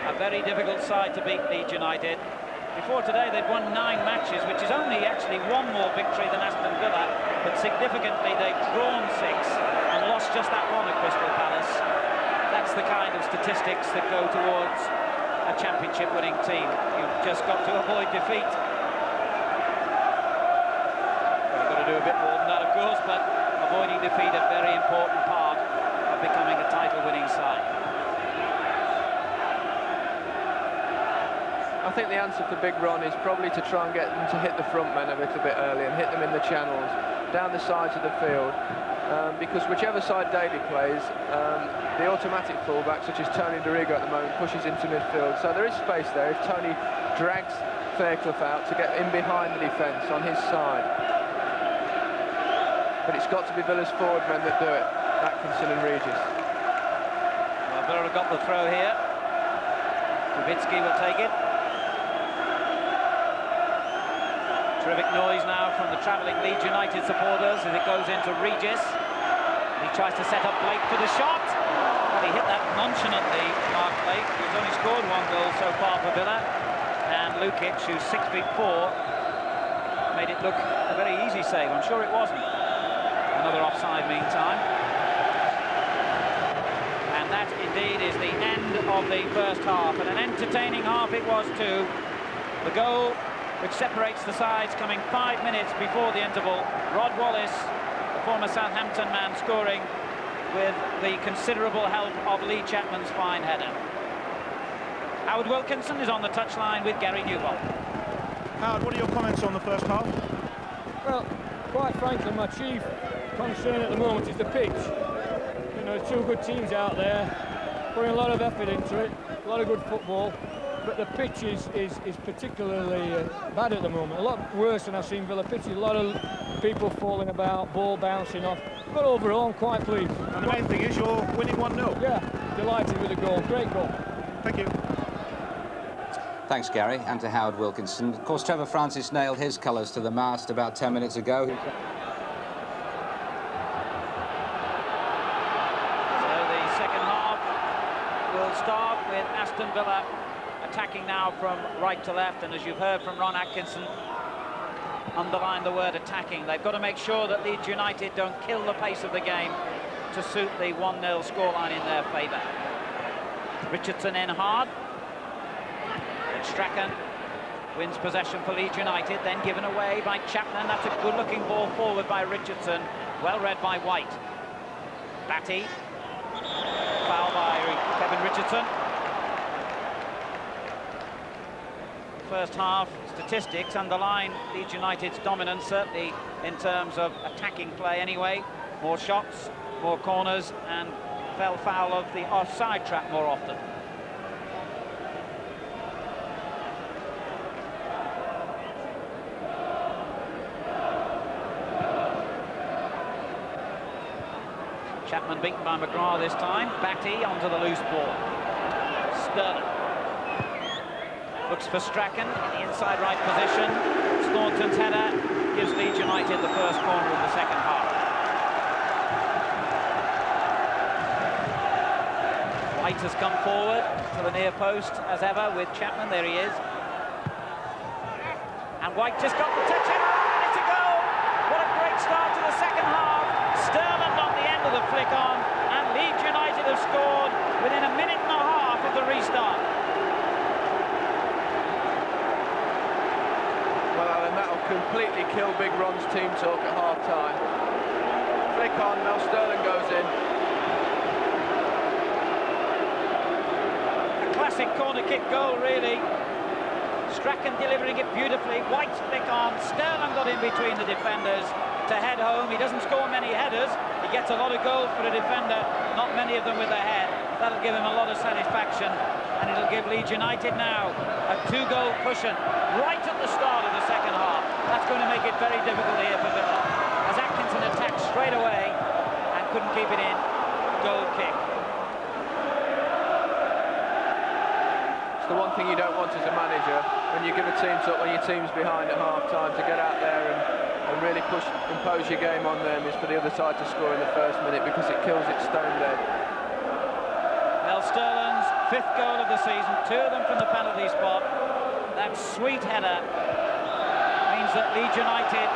A very difficult side to beat, Leeds United. Before today, they'd won 9 matches, which is only actually 1 more victory than Aston Villa, but significantly, they've drawn 6 and lost just that one at Crystal Palace. That's the kind of statistics that go towards a championship-winning team. You've just got to avoid defeat. You've got to do a bit more than that, of course, but avoiding defeat a very important part of becoming a title-winning side. I think the answer for Big Ron is probably to try and get them to hit the front men a little bit early and hit them in the channels, down the sides of the field, because whichever side Daly plays, the automatic fullback, such as Tony Dorigo at the moment, pushes into midfield. So there is space there if Tony drags Fairclough out to get in behind the defence on his side. But it's got to be Villa's forward men that do it, Atkinson and Regis. Well, Villa have got the throw here. Kubicki will take it. Terrific noise now from the travelling Leeds United supporters as it goes into Regis. He tries to set up Blake for the shot. Well, he hit that nonchalantly, Mark Blake, who's only scored 1 goal so far for Villa. And Lukic, who's 6'4", made it look a very easy save. I'm sure it wasn't. Another offside meantime. And that indeed is the end of the first half. And an entertaining half it was too. The goal which separates the sides coming 5 minutes before the interval. Rod Wallace, the former Southampton man, scoring with the considerable help of Lee Chapman's fine header. Howard Wilkinson is on the touchline with Gary Newbold. Howard, what are your comments on the first half? Well, quite frankly, my chief concern at the moment is the pitch. You know, 2 good teams out there, putting a lot of effort into it, a lot of good football. But the pitch is particularly bad at the moment. A lot worse than I've seen Villa pitches. A lot of people falling about, ball bouncing off. But overall, I'm quite pleased. And the main thing is you're winning 1-0. Yeah, delighted with the goal. Great goal. Thank you. Thanks, Gary, and to Howard Wilkinson. Of course, Trevor Francis nailed his colours to the mast about 10 minutes ago. So the second half will start with Aston Villa attacking now from right to left, and as you've heard from Ron Atkinson, underline the word attacking. They've got to make sure that Leeds United don't kill the pace of the game to suit the 1-0 scoreline in their favour. Richardson in hard. And Strachan wins possession for Leeds United, then given away by Chapman. That's a good-looking ball forward by Richardson, well read by White. Batty. Foul by Kevin Richardson. First half statistics underline Leeds United's dominance, certainly in terms of attacking play anyway. More shots, more corners, and fell foul of the offside trap more often. Chapman beaten by McGrath this time. Batty onto the loose ball. Sterling. Looks for Strachan in the inside right position. Staunton's header gives Leeds United the first corner of the second half. White has come forward to the near post, as ever, with Chapman. There he is. And White just got the touch in, ready to go. What a great start to the second half. Sterling on the end of the flick on, and Leeds United have scored within a minute and a half of the restart. Well, Alan, that'll completely kill Big Ron's team talk at half-time. Flick on, now Sterling goes in. A classic corner kick goal, really. Strachan delivering it beautifully. White flick on. Sterling got in between the defenders to head home. He doesn't score many headers. He gets a lot of goals for a defender, not many of them with a head. That'll give him a lot of satisfaction, and it'll give Leeds United now a 2-goal cushion right at the start of the second half. That's going to make it very difficult here for Villa, as Atkinson attacked straight away and couldn't keep it in. Goal kick. It's the one thing you don't want as a manager, when you give a team up, when your team's behind at half-time, to get out there and really impose your game on them, is for the other side to score in the first minute, because it kills it stone dead. Well, Sterling's 5th goal of the season, 2 of them from the penalty spot. That sweet header means that Leeds United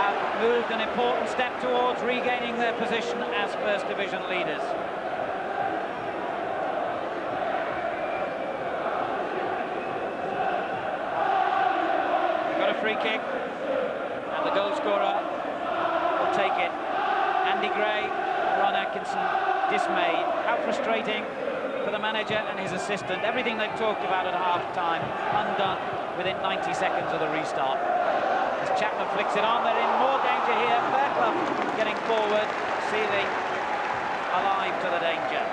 have moved an important step towards regaining their position as First Division leaders. We've got a free kick, and the goal scorer will take it. Andy Gray, Ron Atkinson, dismayed. How frustrating for the manager and his assistant. Everything they've talked about at half-time, undone within 90 seconds of the restart. As Chapman flicks it on, they're in more danger here. Fairclough getting forward. Seeley alive to the danger.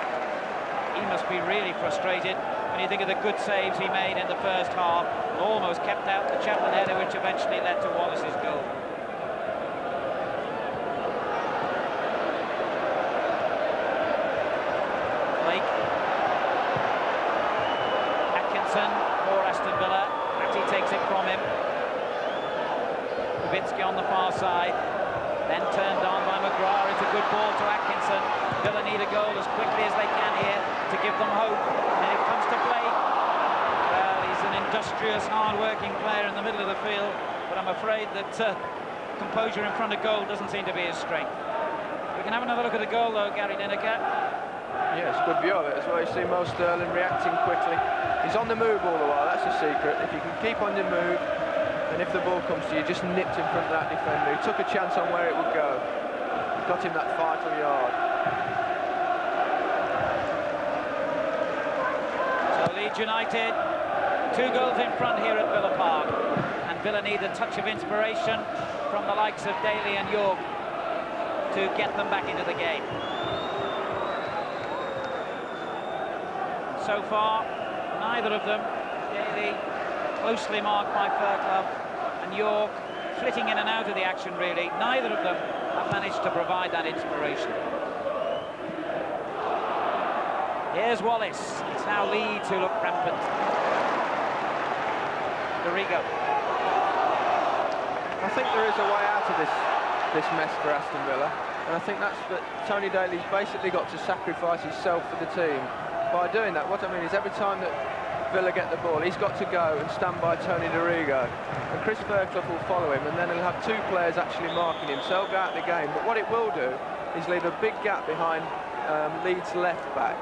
He must be really frustrated when you think of the good saves he made in the first half. Almost kept out the Chapman header, which eventually led to Wallace's goal. For Aston Villa, Matty takes it from him. Kubicki on the far side, then turned on by McGrath. It's a good ball to Atkinson. Villa need a goal as quickly as they can here to give them hope. And it comes to Blake. Well, he's an industrious, hard-working player in the middle of the field, but I'm afraid that composure in front of goal doesn't seem to be his strength. We can have another look at the goal, though, Gary Lineker. Yeah, it's a good view of it as well. You see Mo Sterling reacting quickly. He's on the move all the while, that's the secret. If you can keep on the move, and if the ball comes to you, just nipped in front of that defender. He took a chance on where it would go. Got him that vital yard. So Leeds United, 2 goals in front here at Villa Park. And Villa need a touch of inspiration from the likes of Daly and York to get them back into the game. So far, neither of them, Daly closely marked by Fairclough and York flitting in and out of the action, really. Neither of them have managed to provide that inspiration. Here's Wallace. It's now Leeds who look rampant. Dorigo. I think there is a way out of this mess for Aston Villa, and I think that's that Tony Daly's basically got to sacrifice himself for the team. By doing that, what I mean is every time that Villa get the ball, he's got to go and stand by Tony Dorigo, and Chris Fairclough will follow him, and then he'll have 2 players actually marking him, so he'll go out the game. But what it will do is leave a big gap behind Leeds left back,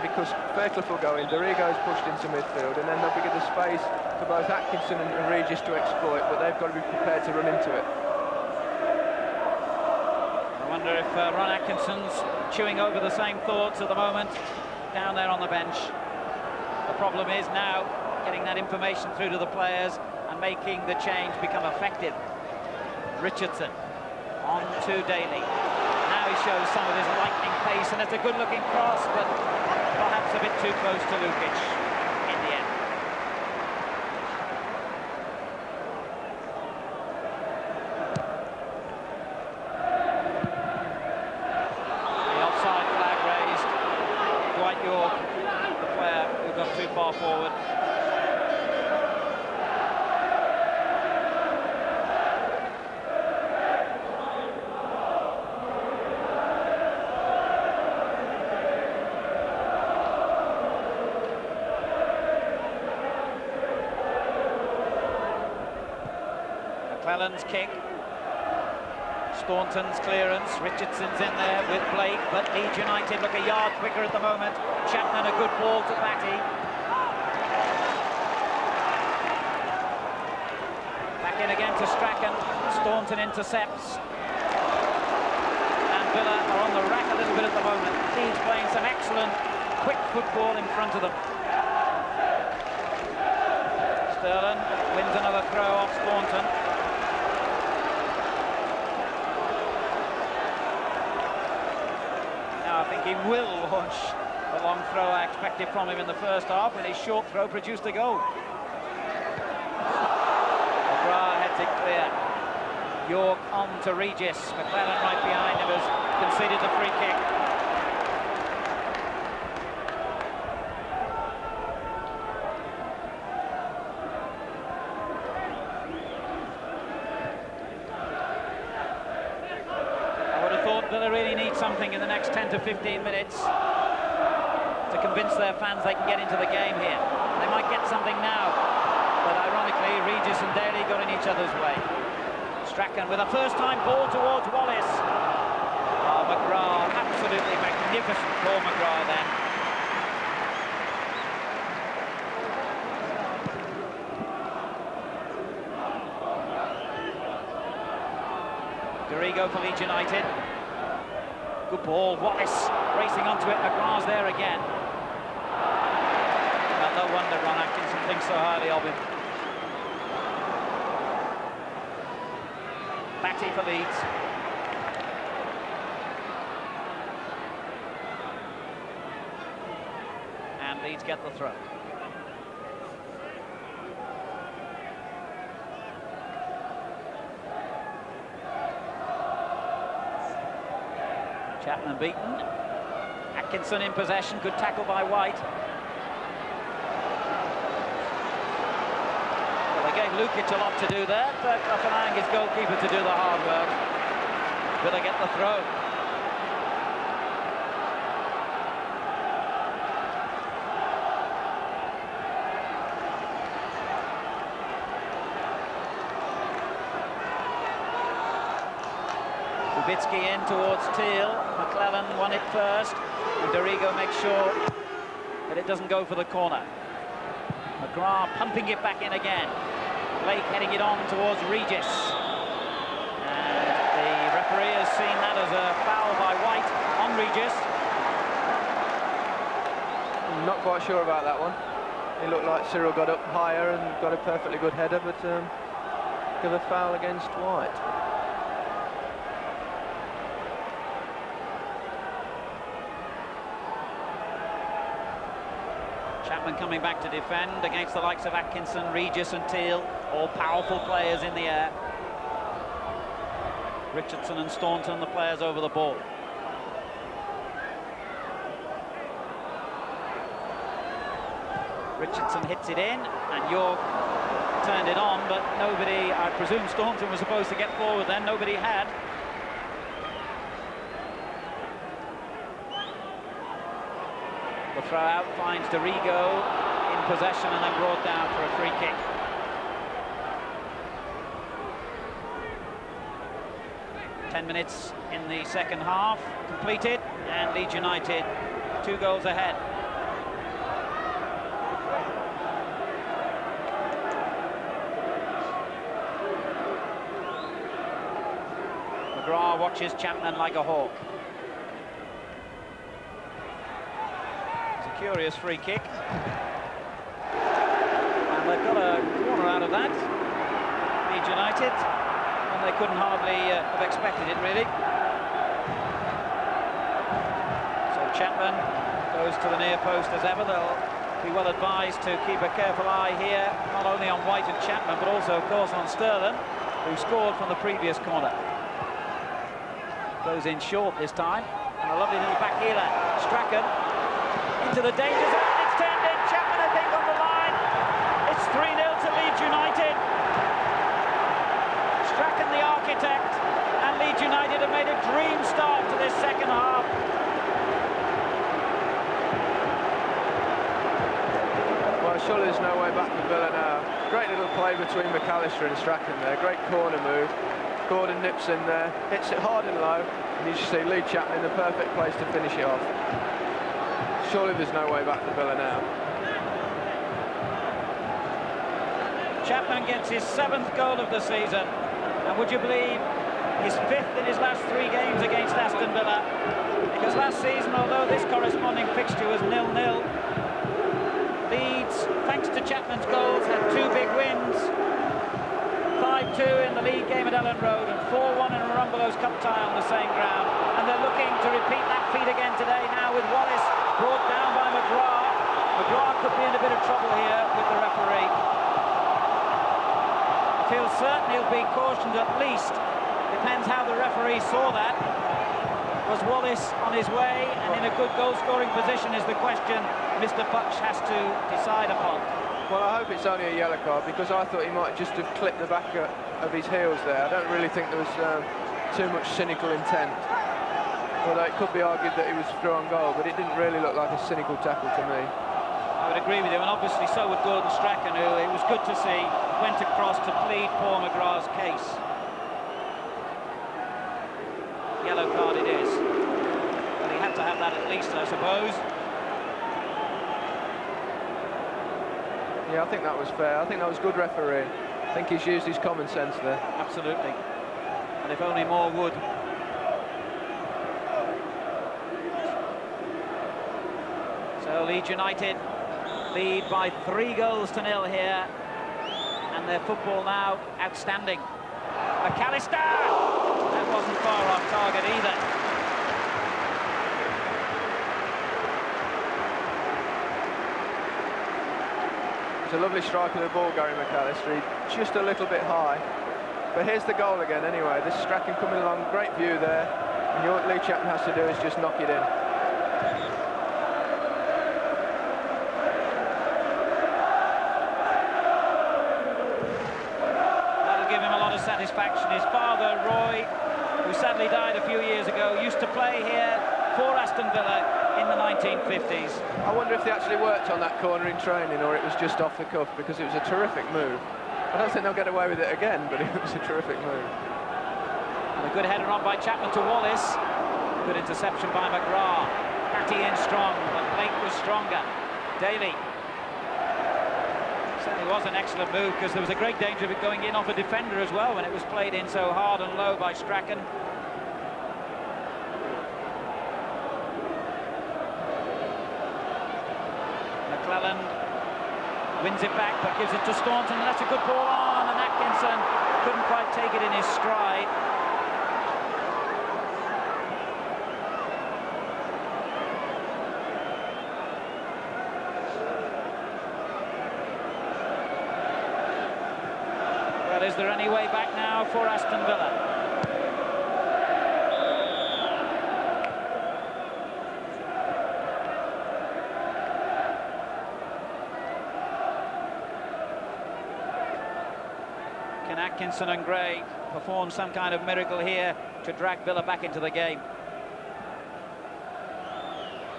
because Fairclough will go in, Dorigo's pushed into midfield, and then they'll be given the space for both Atkinson and Regis to exploit, but they've got to be prepared to run into it. I wonder if Ron Atkinson's chewing over the same thoughts at the moment, down there on the bench. The problem is now getting that information through to the players and making the change become effective. Richardson on to Daly. Now he shows some of his lightning pace, and it's a good-looking cross, but perhaps a bit too close to Lukic in the end. The offside flag raised. Dwight York, the player who got too far forward. McClellan's kick. Staunton's clearance. Richardson's in there with Blake, but Leeds United look a yard quicker at the moment. Chapman, a good ball to Batty. Back in again to Strachan. Staunton intercepts. And Villa are on the rack a little bit at the moment. Leeds playing some excellent quick football in front of them. Sterling wins another throw off Staunton. Now I think he will launch the long throw I expected from him in the first half, when his short throw produced a goal. McGrath heads it clear. York on to Regis. McClellan right behind him has conceded the free kick. Villa really need something in the next 10 to 15 minutes to convince their fans they can get into the game here. They might get something now, but ironically, Regis and Daly got in each other's way. Strachan with a first-time ball towards Wallace. Oh, McGrath, absolutely magnificent ball, McGrath then. Dorigo for Leeds United. Good ball, Wallace racing onto it, McGrath's there again. Well, no wonder Ron Atkinson thinks so highly of him. Batty for Leeds. And Leeds get the throw. Chapman beaten. Atkinson in possession, good tackle by White. Well, they gave Lukic a lot to do there, but allowing his goalkeeper to do the hard work. Villa get the throw. Kubicki in towards Teal. McClellan won it first, and Dorigo makes sure that it doesn't go for the corner. McGrath pumping it back in again. Blake heading it on towards Regis. And the referee has seen that as a foul by White on Regis. I'm not quite sure about that one. It looked like Cyril got up higher and got a perfectly good header, but give a foul against White. Chapman coming back to defend against the likes of Atkinson, Regis and Teal, all powerful players in the air. Richardson and Staunton, the players over the ball. Richardson hits it in, and York turned it on, but nobody, I presume Staunton was supposed to get forward then, nobody had. The throw out finds Dorigo in possession and then brought down for a free kick. Ten minutes in the second half completed, and Leeds United 2 goals ahead. McGrath watches Chapman like a hawk. Curious free kick, and they've got a corner out of that, Leeds United, and they couldn't hardly have expected it, really. So Chapman goes to the near post as ever. They'll be well advised to keep a careful eye here, not only on White and Chapman, but also, of course, on Sterling, who scored from the previous corner. Goes in short this time, and a lovely little back heeler. Strachan into the danger zone, it's turned in, Chapman I think on the line. It's 3-0 to Leeds United. Strachan the architect, and Leeds United have made a dream start to this second half. Well, surely there's no way back for Villa now. Great little play between McAllister and Strachan there. Great corner move. Gordon nips in there, hits it hard and low, and you just see Lee Chapman in the perfect place to finish it off. Surely there's no way back for Villa now. Chapman gets his 7th goal of the season, and would you believe his 5th in his last 3 games against Aston Villa? Because last season, although this corresponding fixture was 0-0, Leeds, thanks to Chapman's goals, had 2 big wins. 5-2 in the league game at Ellen Road and 4-1 in Rumbelows Cup tie on the same ground. And they're looking to repeat that feat again today now with Wallace brought down by McGrath. McGrath could be in a bit of trouble here with the referee. I feel certain he'll be cautioned at least. Depends how the referee saw that. Was Wallace on his way and in a good goal-scoring position is the question Mr. Butch has to decide upon. Well, I hope it's only a yellow card, because I thought he might just have clipped the back of his heels there. I don't really think there was too much cynical intent. Although it could be argued that he was through on goal, but it didn't really look like a cynical tackle to me. I would agree with you, and obviously so would Gordon Strachan, who it was good to see went across to plead Paul McGrath's case. Yellow card it is. But he had to have that at least, I suppose. Yeah, I think that was fair. I think that was good refereeing. I think he's used his common sense there. Absolutely. And if only more would. So Leeds United lead by 3-0 here. And their football now outstanding. McAllister! That wasn't far off target either. It's a lovely strike of the ball, Gary McAllister. Just a little bit high. But here's the goal again anyway. This Strachan coming along, great view there. And what Lee Chapman has to do is just knock it in. That'll give him a lot of satisfaction. His father, Roy, who sadly died a few years ago, used to play here for Aston Villa in the 1950s. I wonder if they actually worked on that corner in training, or it was just off the cuff, because it was a terrific move. I don't think they'll get away with it again, but it was a terrific move. And a good header on by Chapman to Wallace. Good interception by McGrath. Patty in strong, but Blake was stronger. Daly. Certainly was an excellent move, because there was a great danger of it going in off a defender as well when it was played in so hard and low by Strachan. McClelland wins it back, but gives it to Staunton, and that's a good ball on, and Atkinson couldn't quite take it in his stride. Well, is there any way back now for Aston Villa? Can Atkinson and Gray perform some kind of miracle here to drag Villa back into the game?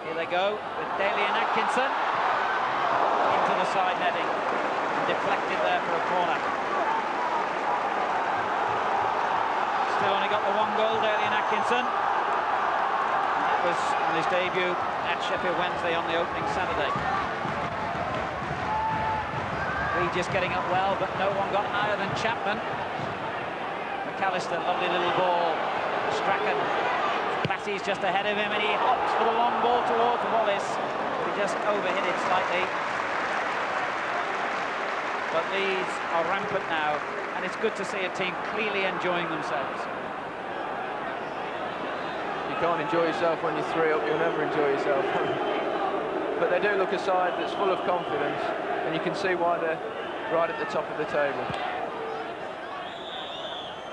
Here they go with Daly and Atkinson into the side netting and deflected there for a corner. Still only got the 1 goal, Daly and Atkinson. And that was on his debut at Sheffield Wednesday on the opening Saturday. Just getting up well, but no one got higher than Chapman. McAllister, lovely little ball. Strachan, Patty's just ahead of him, and he hops for the long ball towards Wallace. But he just overhit it slightly. But Leeds are rampant now, and it's good to see a team clearly enjoying themselves. You can't enjoy yourself when you're 3 up, you'll never enjoy yourself. But they do look a side that's full of confidence, and you can see why they're right at the top of the table.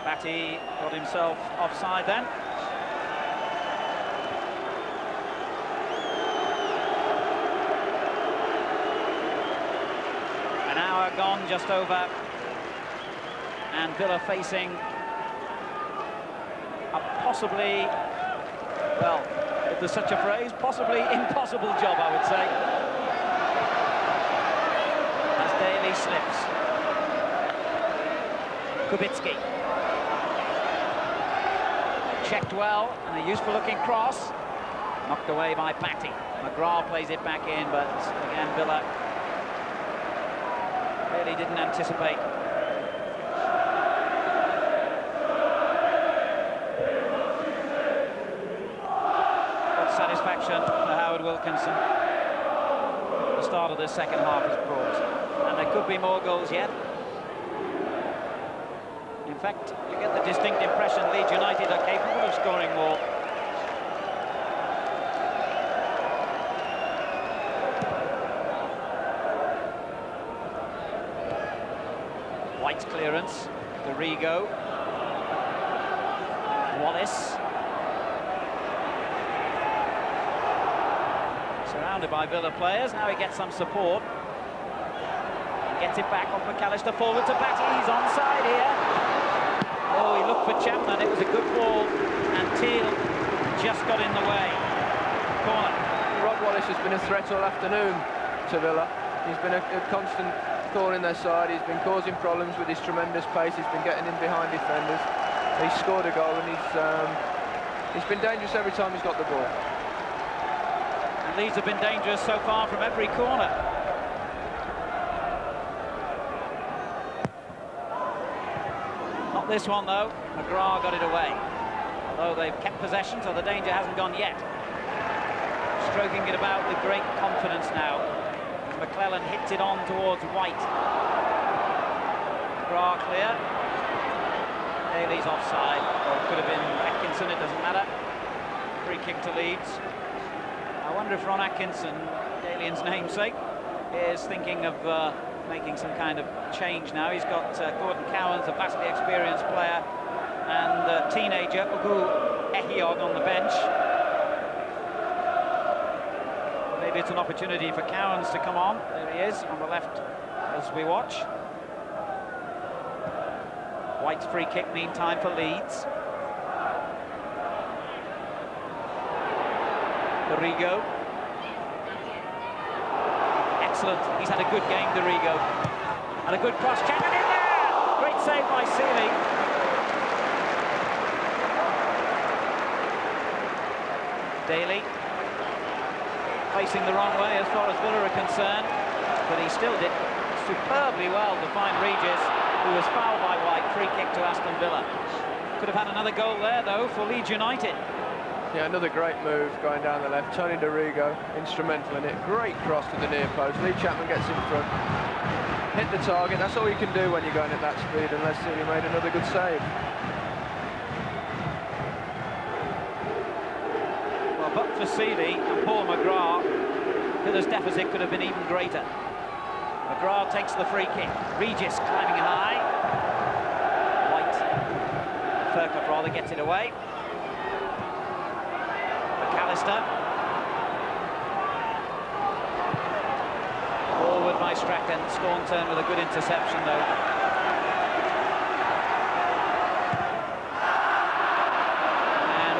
Batty got himself offside then. An hour gone, just over. And Villa facing a possibly, well, if there's such a phrase, possibly impossible job, I would say. slips. Kubicki. Checked well, and a useful-looking cross. Knocked away by Batty. McGrath plays it back in, but again, Villa really didn't anticipate. What satisfaction for Howard Wilkinson. The start of the second half has brought. And there could be more goals yet. In fact, you get the distinct impression Leeds United are capable of scoring more. White's clearance, Dorigo, Wallace. Surrounded by Villa players, now he gets some support. Gets it back off McAllister, forward to Batty, he's onside here. Oh, he looked for Chapman, it was a good ball, and Teal just got in the way. Corner. Rob Wallace has been a threat all afternoon to Villa. He's been a constant thorn in their side, he's been causing problems with his tremendous pace, he's been getting in behind defenders. He's scored a goal and he's been dangerous every time he's got the ball. And Leeds have been dangerous so far from every corner. Not this one though, McGrath got it away. Although they've kept possession, so the danger hasn't gone yet. Stroking it about with great confidence now. McClellan hits it on towards White. McGrath clear. Daly's offside, or it could have been Atkinson, it doesn't matter. Free kick to Leeds. I wonder if Ron Atkinson, Dalian's namesake, is thinking of making some kind of change now. He's got Gordon Cowans, a vastly experienced player, and teenager Ugu Ehiog on the bench. Maybe it's an opportunity for Cowans to come on. There he is on the left as we watch. White's free kick meantime for Leeds. Dorigo. Excellent. He's had a good game, Dorigo. And a good cross. Chapman in there! Great save by Seeley. Daly. Facing the wrong way as far as Villa are concerned, but he still did superbly well to find Regis, who was fouled by White. Free kick to Aston Villa. Could have had another goal there though for Leeds United. Yeah, another great move going down the left. Tony Dorigo, instrumental in it. Great cross to the near post. Lee Chapman gets in front. Hit the target. That's all you can do when you're going at that speed, unless Seeley made another good save. But for Seeley and Paul McGrath, Villa's deficit could have been even greater. McGrath takes the free kick. Regis climbing high. White, Furcuff rather, gets it away. McAllister. Forward by Strachan. Staunton with a good interception though. And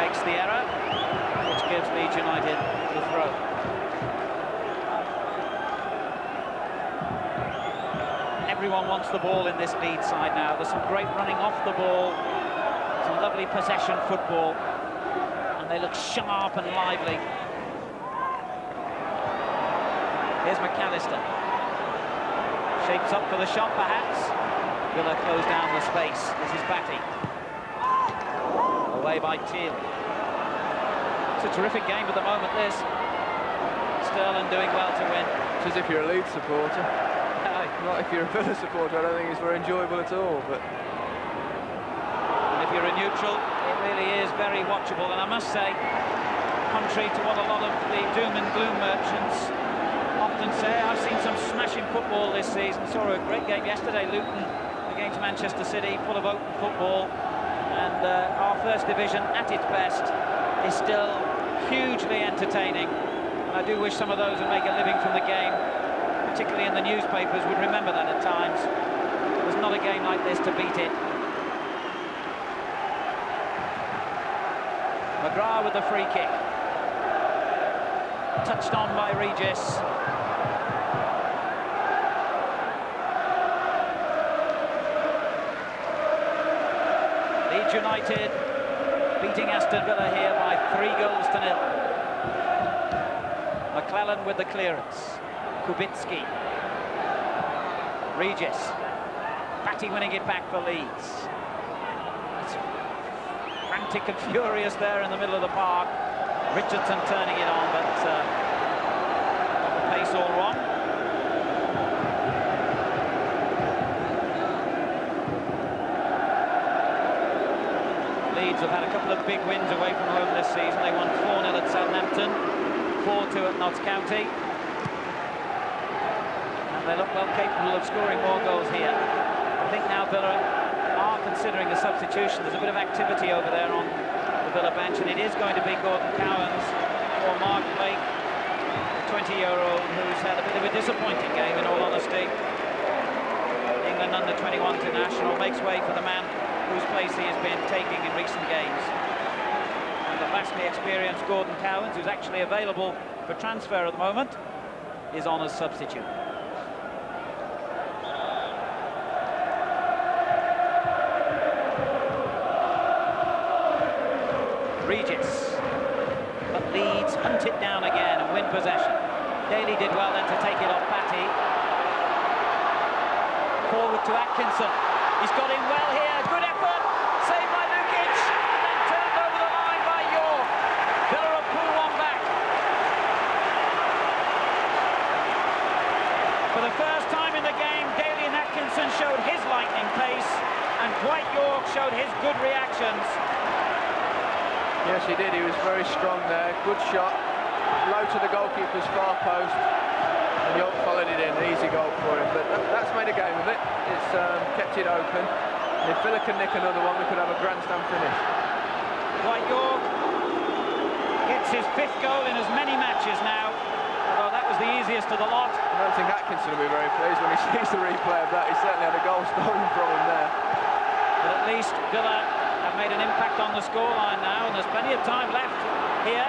makes the error, which gives Leeds United the throw. Everyone wants the ball in this Leeds side now. There's some great running off the ball, some lovely possession football, and they look sharp and lively. Here's McAllister. Shapes up for the shot perhaps. Villa close down the space. This is Batty. Away by Teal. It's a terrific game at the moment, this. Sterling doing well to win. It's as if you're a Leeds supporter. Not if you're a Villa supporter, I don't think it's very enjoyable at all. But and if you're a neutral, it really is very watchable. And I must say, contrary to what a lot of the doom and gloom merchants often say, I've seen some smashing football this season. Saw a great game yesterday, Luton against Manchester City, full of open football. And our first division, at its best, is still hugely entertaining. And I do wish some of those who make a living from the game, particularly in the newspapers, would remember that at times. There's not a game like this to beat it. McGrath with the free kick. Touched on by Regis. United beating Aston Villa here by 3-0. McClellan with the clearance. Kubicki. Regis. Batty winning it back for Leeds. It's frantic and furious there in the middle of the park. Richardson turning it on, but got the pace all wrong. Leeds have had a couple of big wins away from home this season. They won 4-0 at Southampton, 4-2 at Notts County. And they look well capable of scoring more goals here. I think now Villa are considering a substitution. There's a bit of activity over there on the Villa bench, and it is going to be Gordon Cowans or Mark Blake, the 20-year-old who's had a bit of a disappointing game, in all honesty. England under-21 international makes way for the man whose place he has been taking in recent games. And the vastly experienced Gordon Cowans, who's actually available for transfer at the moment, is on as substitute. Regis. But Leeds hunt it down again and win possession. Daly did well then to take it off Batty. Forward to Atkinson. He's got in well here. Good effort. Saved by Lukic. And then turned over the line by York. Villa have pulled one back. For the first time in the game, Daly and Atkinson showed his lightning pace, and Dwight York showed his good reactions. Yes, he did. He was very strong there. Good shot. Low to the goalkeeper's far post. And York followed it in. Easy goal for him. But that's made a game of it. It's kept it open. And if Villa can nick another one, we could have a grandstand finish. Dwight York gets his 5th goal in as many matches now. Although that was the easiest of the lot. I don't think Atkinson will be very pleased when he sees the replay of that. He certainly had a goal stolen from him there. But at least Villa have made an impact on the scoreline now, and there's plenty of time left here.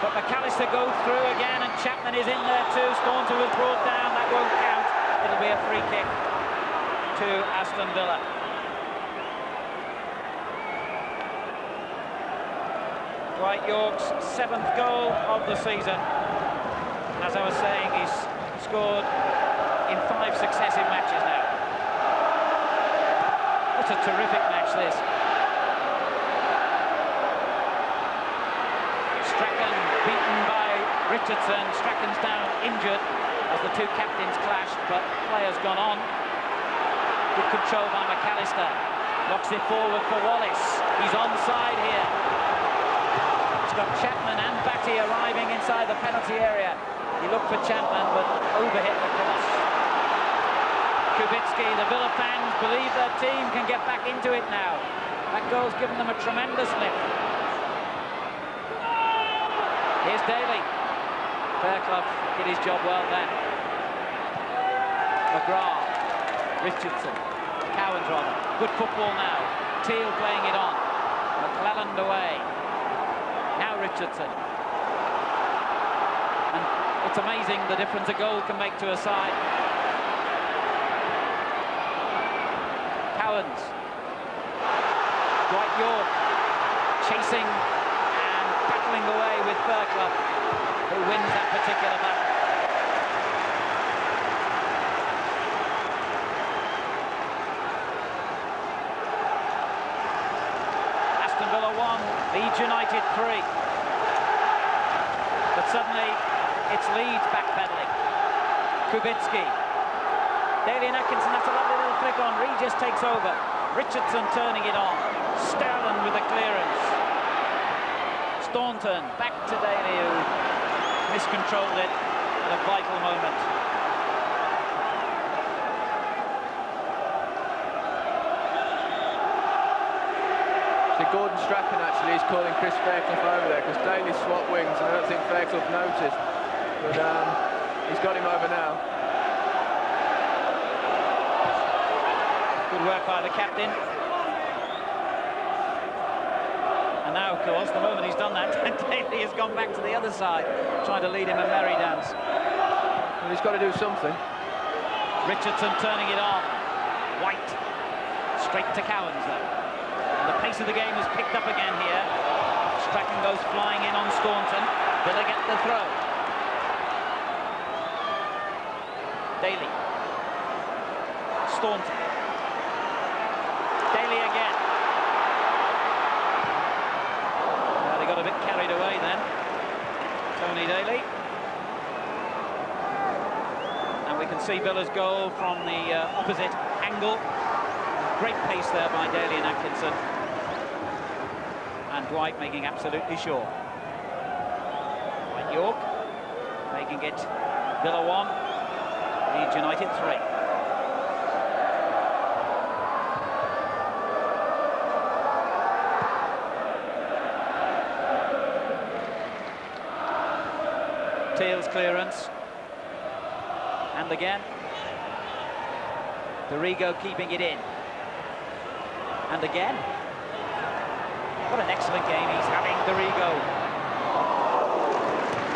But McAllister goes through again, and Chapman is in there too. Staunton was brought down. That won't count. It'll be a free kick to Aston Villa. Dwight York's 7th goal of the season. And as I was saying, he's scored in 5 successive matches now. What a terrific match this. Strachan beaten by Richardson. Strachan's down injured as the two captains clashed, but players gone on. Good control by McAllister. Knocks it forward for Wallace. He's onside here. It's got Chapman and Batty arriving inside the penalty area. He looked for Chapman, but overhit the cross. Kubicki, the Villa fans believe their team can get back into it now. That goal's given them a tremendous lift. Here's Daly. Fairclough did his job well then. McGrath, Richardson, Cowans rather. Good football now. Teal playing it on. McClellan away. Now Richardson. And it's amazing the difference a goal can make to a side. Cowans. Dwight York chasing and battling away with Fairclough, who wins that particular battle. Aston Villa 1, Leeds United 3. But suddenly it's Leeds backpedaling. Kubicki. Daly and Atkinson, that's a lovely little flick on. Regis takes over. Richardson turning it on. Sterling with the clearance. Staunton back to Daly, who miscontrolled it at a vital moment. So Gordon Strachan actually is calling Chris Fairclough over there because Daly swapped wings, and I don't think Fairclough noticed. But he's got him over now. Good work by the captain. And now, of course, the moment he's done that, Daly has gone back to the other side, trying to lead him a merry dance. Well, he's got to do something. Richardson turning it on. White. Straight to Cowans, though. The pace of the game is picked up again here. Strachan goes flying in on Staunton. Villa get the throw. Daly. Staunton. Daly again. Well, they got a bit carried away then. Tony Daly. And we can see Villa's goal from the opposite angle. Great pace there by Daly and Atkinson. And Dwight making absolutely sure. Dwight York making it Villa 1, Leeds United 3. Teal's clearance. And again. Dorigo keeping it in. And again. What an excellent game he's having, Dorigo.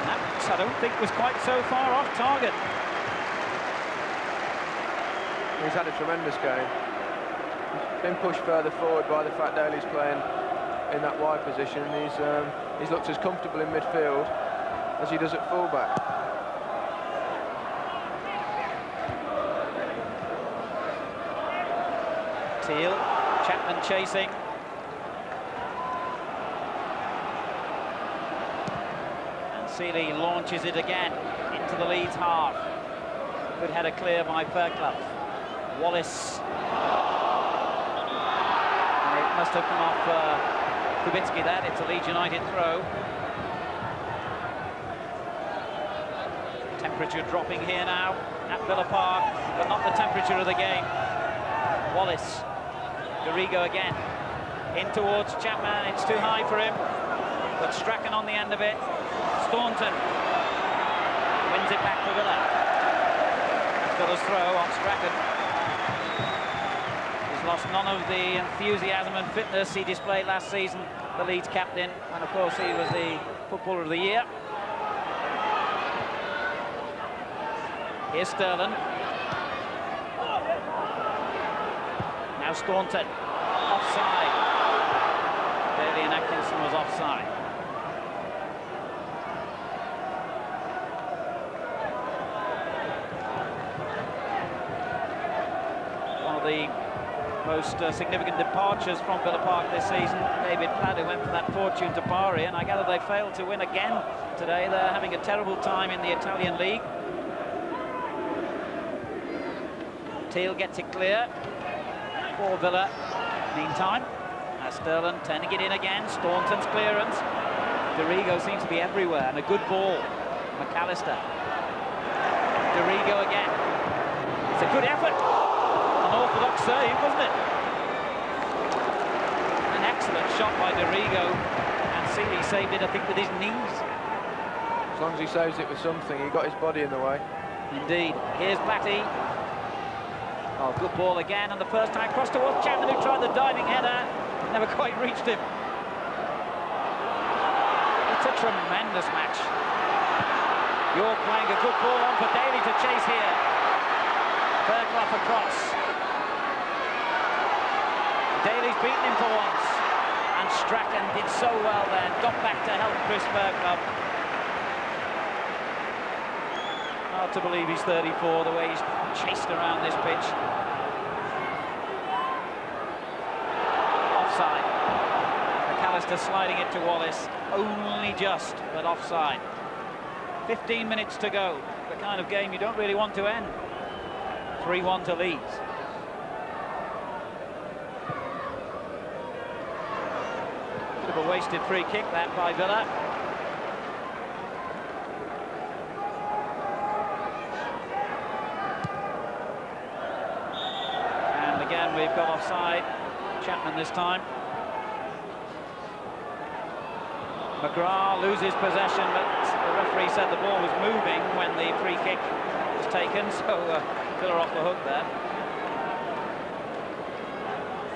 That, I don't think, was quite so far off target. He's had a tremendous game. He's been pushed further forward by the fact Daly's playing in that wide position. He's looked as comfortable in midfield as he does at fullback. Teal, Chapman chasing. And Seeley launches it again into the Leeds half. Good header clear by Fairclough. Wallace. And it must have come off Kubicki there. It's a Leeds United throw. Temperature dropping here now at Villa Park, but not the temperature of the game. Wallace. Dorigo again. In towards Chapman. It's too high for him. But Strachan on the end of it. Staunton wins it back for Villa. That's Villa's throw on Strachan. He's lost none of the enthusiasm and fitness he displayed last season, the Leeds captain, and of course he was the Footballer of the Year. Here's Sterling. Now Staunton. Offside. Daly and Atkinson was offside. One of the most significant departures from Villa Park this season. David Platt, who went for that fortune to Bari, and I gather they failed to win again today. They're having a terrible time in the Italian league. Teal gets it clear for Villa. Meantime, Sterling turning it in again. Staunton's clearance. Dorigo seems to be everywhere, and a good ball. McAllister. Dorigo again. It's a good effort. An orthodox save, wasn't it? An excellent shot by Dorigo, and Seeley saved it, I think, with his knees. As long as he saves it with something, he got his body in the way. Indeed. Here's Blatty. Oh, good ball again, and the first time cross towards Chapman, who tried the diving header, never quite reached him. It's a tremendous match. York playing a good ball on for Daly to chase here. Fairclough across. Daly's beaten him for once, and Strachan did so well then, got back to help Chris Fairclough. Hard to believe he's 34, the way he's chased around this pitch. Offside. McAllister sliding it to Wallace. Only just, but offside. 15 minutes to go. The kind of game you don't really want to end. 3-1 to Leeds. Bit of a wasted free kick that by Villa. Again, we've got offside. Chapman this time. McGrath loses possession, but the referee said the ball was moving when the free kick was taken, so Villa off the hook there.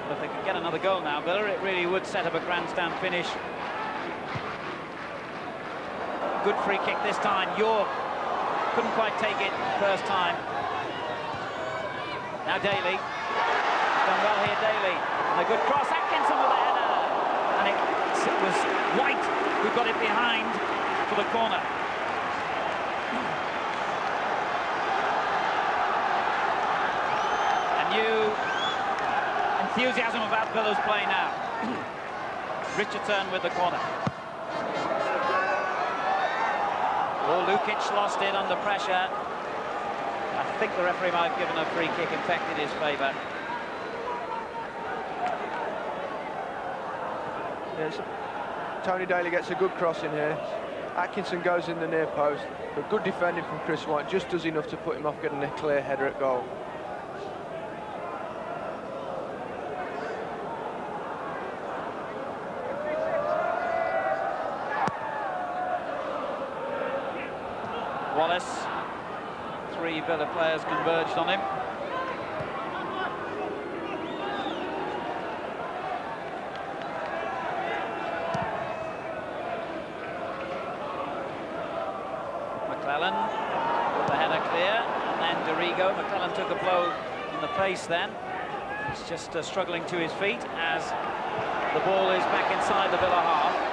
But if they could get another goal now, Villa, it really would set up a grandstand finish. Good free kick this time. York couldn't quite take it first time. Now Daly. Done well here, Daly. And a good cross. Atkinson with a header. And it was White who got it behind for the corner. A new enthusiasm about Villa's play now. Richardson with the corner. Oh, Lukic lost it under pressure. I think the referee might have given a free kick, in fact, in his favour. Yes. Tony Daly gets a good cross in here. Atkinson goes in the near post, but good defending from Chris White, just does enough to put him off getting a clear header at goal. Wallace, 3 Villa players converged on him. McClellan with the header clear, and then Dorigo. McClellan took a blow in the face then. He's just struggling to his feet as the ball is back inside the Villa half.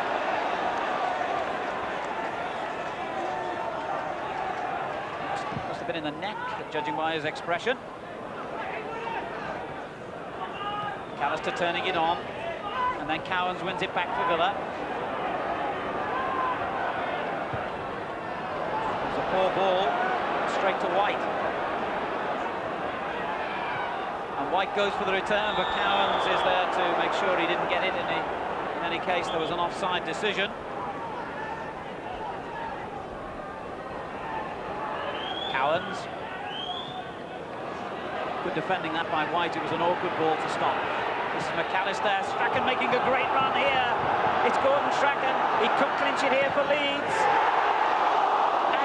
In the neck, judging by his expression. McAllister turning it on, and then Cowans wins it back for Villa. It's a poor ball, straight to White. And White goes for the return, but Cowans is there to make sure he didn't get it. In any case, there was an offside decision. Cowans. Good defending that by White. It was an awkward ball to stop. This is McAllister. Strachan making a great run here. It's Gordon Strachan. He could clinch it here for Leeds.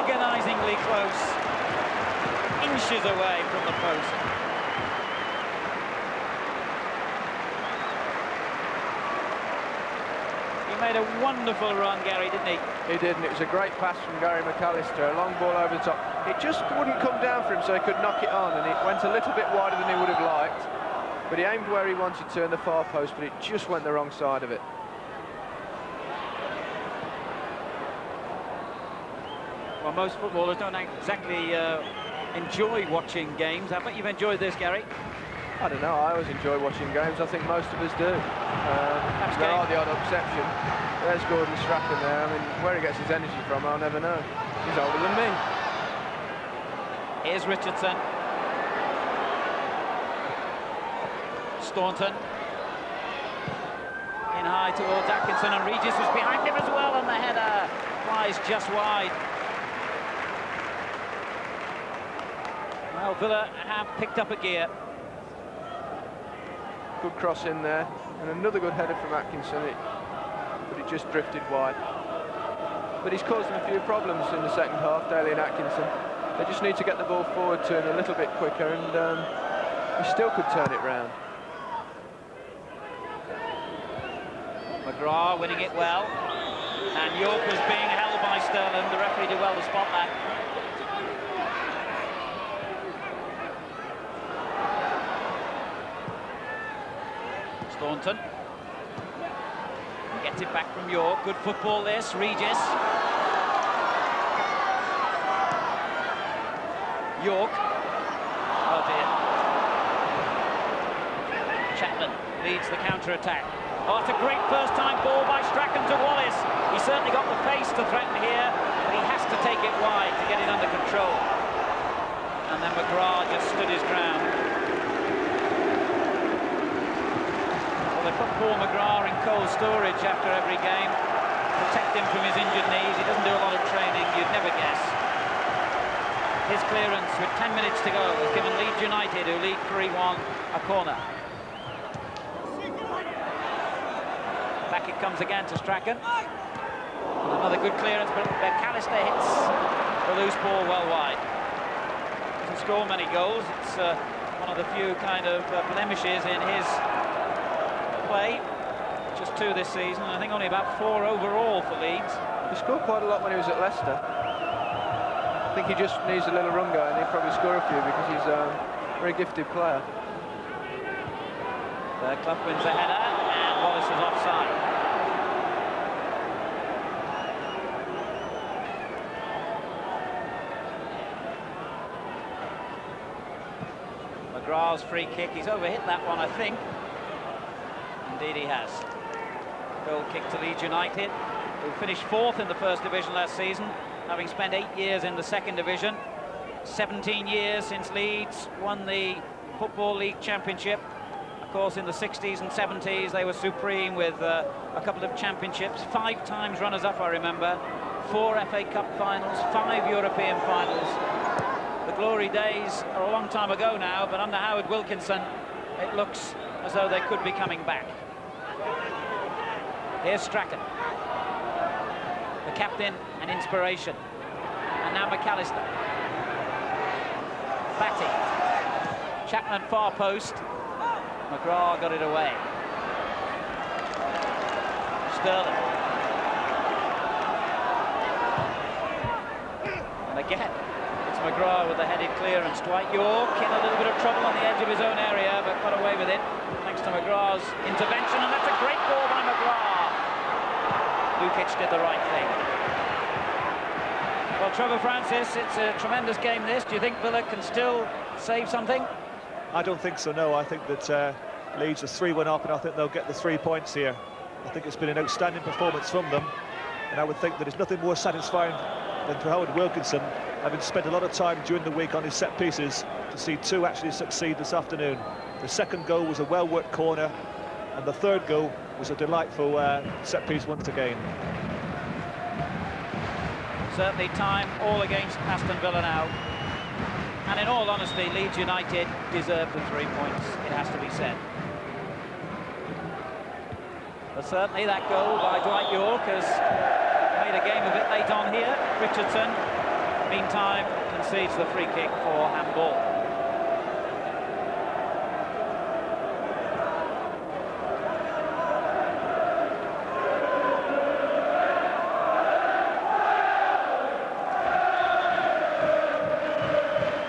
Agonisingly close. Inches away from the post. He made a wonderful run, Gary, didn't he? He did, and it was a great pass from Gary McAllister. A long ball over the top. It just wouldn't come down for him, so he could knock it on, and it went a little bit wider than he would have liked. But he aimed where he wanted to in the far post, but it just went the wrong side of it. Well, most footballers don't exactly enjoy watching games. I bet you've enjoyed this, Gary. I don't know, I always enjoy watching games. I think most of us do. There are the odd exception. There's Gordon Strachan there. I mean, where he gets his energy from, I'll never know. He's older than me. Here's Richardson. Staunton. In high towards Atkinson, and Regis was behind him as well, and the header flies just wide. Well, Villa have picked up a gear. Good cross in there, and another good header from Atkinson, but it just drifted wide. But he's caused them a few problems in the second half, Daly and Atkinson. They just need to get the ball forward to him a little bit quicker, and he still could turn it round. McGrath winning it well, and York was being held by Sterling. The referee did well to spot that. Staunton gets it back from York. Good football this. Regis. York. Oh dear. Chapman leads the counter-attack. Oh, it's a great first-time ball by Strachan to Wallace. He certainly got the pace to threaten here, but he has to take it wide to get it under control. And then McGrath just stood his ground. They put Paul McGrath in cold storage after every game, protect him from his injured knees. He doesn't do a lot of training, you'd never guess. His clearance with 10 minutes to go has given Leeds United, who lead 3-1, a corner. Back it comes again to Strachan. Another good clearance, but McAllister hits the loose ball well wide. Doesn't score many goals. It's one of the few kind of blemishes in his play. Just 2 this season. I think only about 4 overall for Leeds. He scored quite a lot when he was at Leicester. I think he just needs a little run going, and he'll probably score a few because he's a very gifted player. Clough wins the header, and Wallace was offside. McGrath's free kick, he's overhit that one, I think. Indeed he has. Goal kick to Leeds United, who finished 4th in the First Division last season, having spent 8 years in the Second Division. 17 years since Leeds won the Football League Championship. Of course, in the 60s and 70s, they were supreme with a couple of championships. 5 times runners-up, I remember. 4 FA Cup finals, 5 European finals. The glory days are a long time ago now, but under Howard Wilkinson, it looks as though they could be coming back. Here's Strachan, the captain and inspiration. And now McAllister. Batty. Chapman far post. McGrath got it away. Sterling. And again, it's McGrath with the headed clearance. Dwight York in a little bit of trouble on the edge of his own area, but got away with it thanks to McGrath's intervention, and that's a great ball by McGrath. Lukic did the right thing. Well, Trevor Francis, it's a tremendous game this. Do you think Villa can still save something? I don't think so, no. I think that Leeds are 3-1 up, and I think they'll get the 3 points here. I think it's been an outstanding performance from them, and I would think that it's nothing more satisfying than for Howard Wilkinson, having spent a lot of time during the week on his set pieces, to see 2 actually succeed this afternoon. The second goal was a well-worked corner, and the third goal was a delightful set piece once again. Certainly time all against Aston Villa now. And in all honesty, Leeds United deserve the 3 points, it has to be said. But certainly that goal by Dwight York has made a game a bit late on here. Richardson, meantime, concedes the free kick for handball.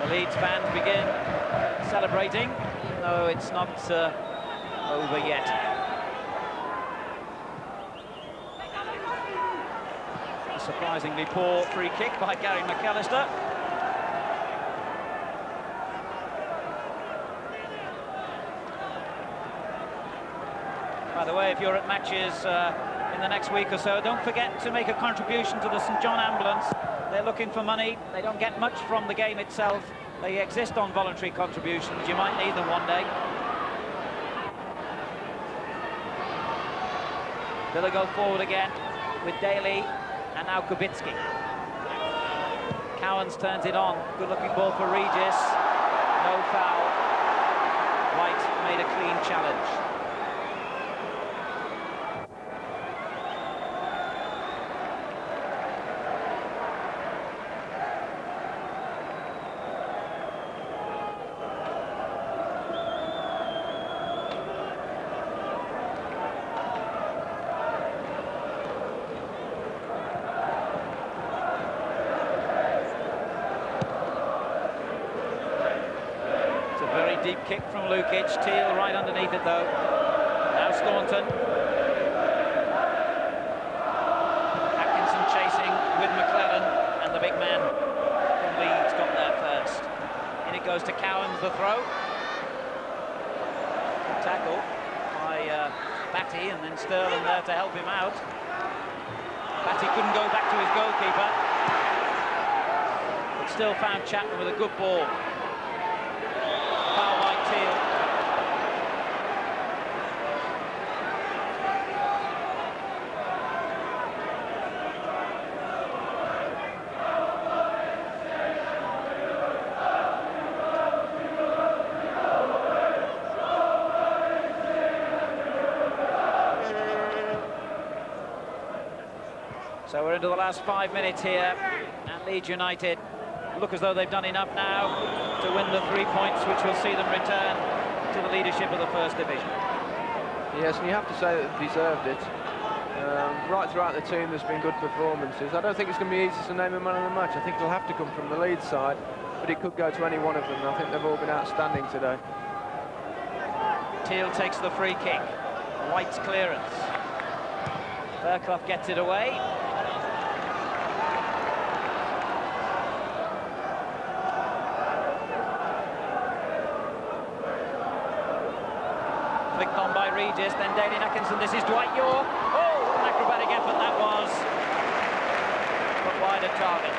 Leeds fans begin celebrating, even though it's not over yet. A surprisingly poor free kick by Gary McAllister. By the way, if you're at matches in the next week or so, don't forget to make a contribution to the St John Ambulance. They're looking for money. They don't get much from the game itself. They exist on voluntary contributions. You might need them one day. Villa go forward again with Daly and now Kubicki. Cowans turns it on. Good-looking ball for Regis. No foul. White made a clean challenge. Deep kick from Lukic, Teal right underneath it though. Now Staunton. Atkinson chasing with McClellan, and the big man from Leeds got there first. In it goes to Cowans, the throw. Good tackle by Batty, and then Sterling there to help him out. Batty couldn't go back to his goalkeeper, but still found Chapman with a good ball. Foul by Teal. So we're into the last 5 minutes here, and Leeds United look as though they've done enough now to win the 3 points, which will see them return to the leadership of the First Division. Yes, and you have to say that they deserved it. Right throughout the team, there's been good performances. I don't think it's going to be easy to name a man of the match. I think it'll have to come from the Leeds side, but it could go to any one of them. I think they've all been outstanding today. Teal takes the free kick. White's clearance. Fairclough gets it away. Flicked on by Regis, then Daly Atkinson. This is Dwight York. Oh, what an acrobatic effort that was. But wide of target.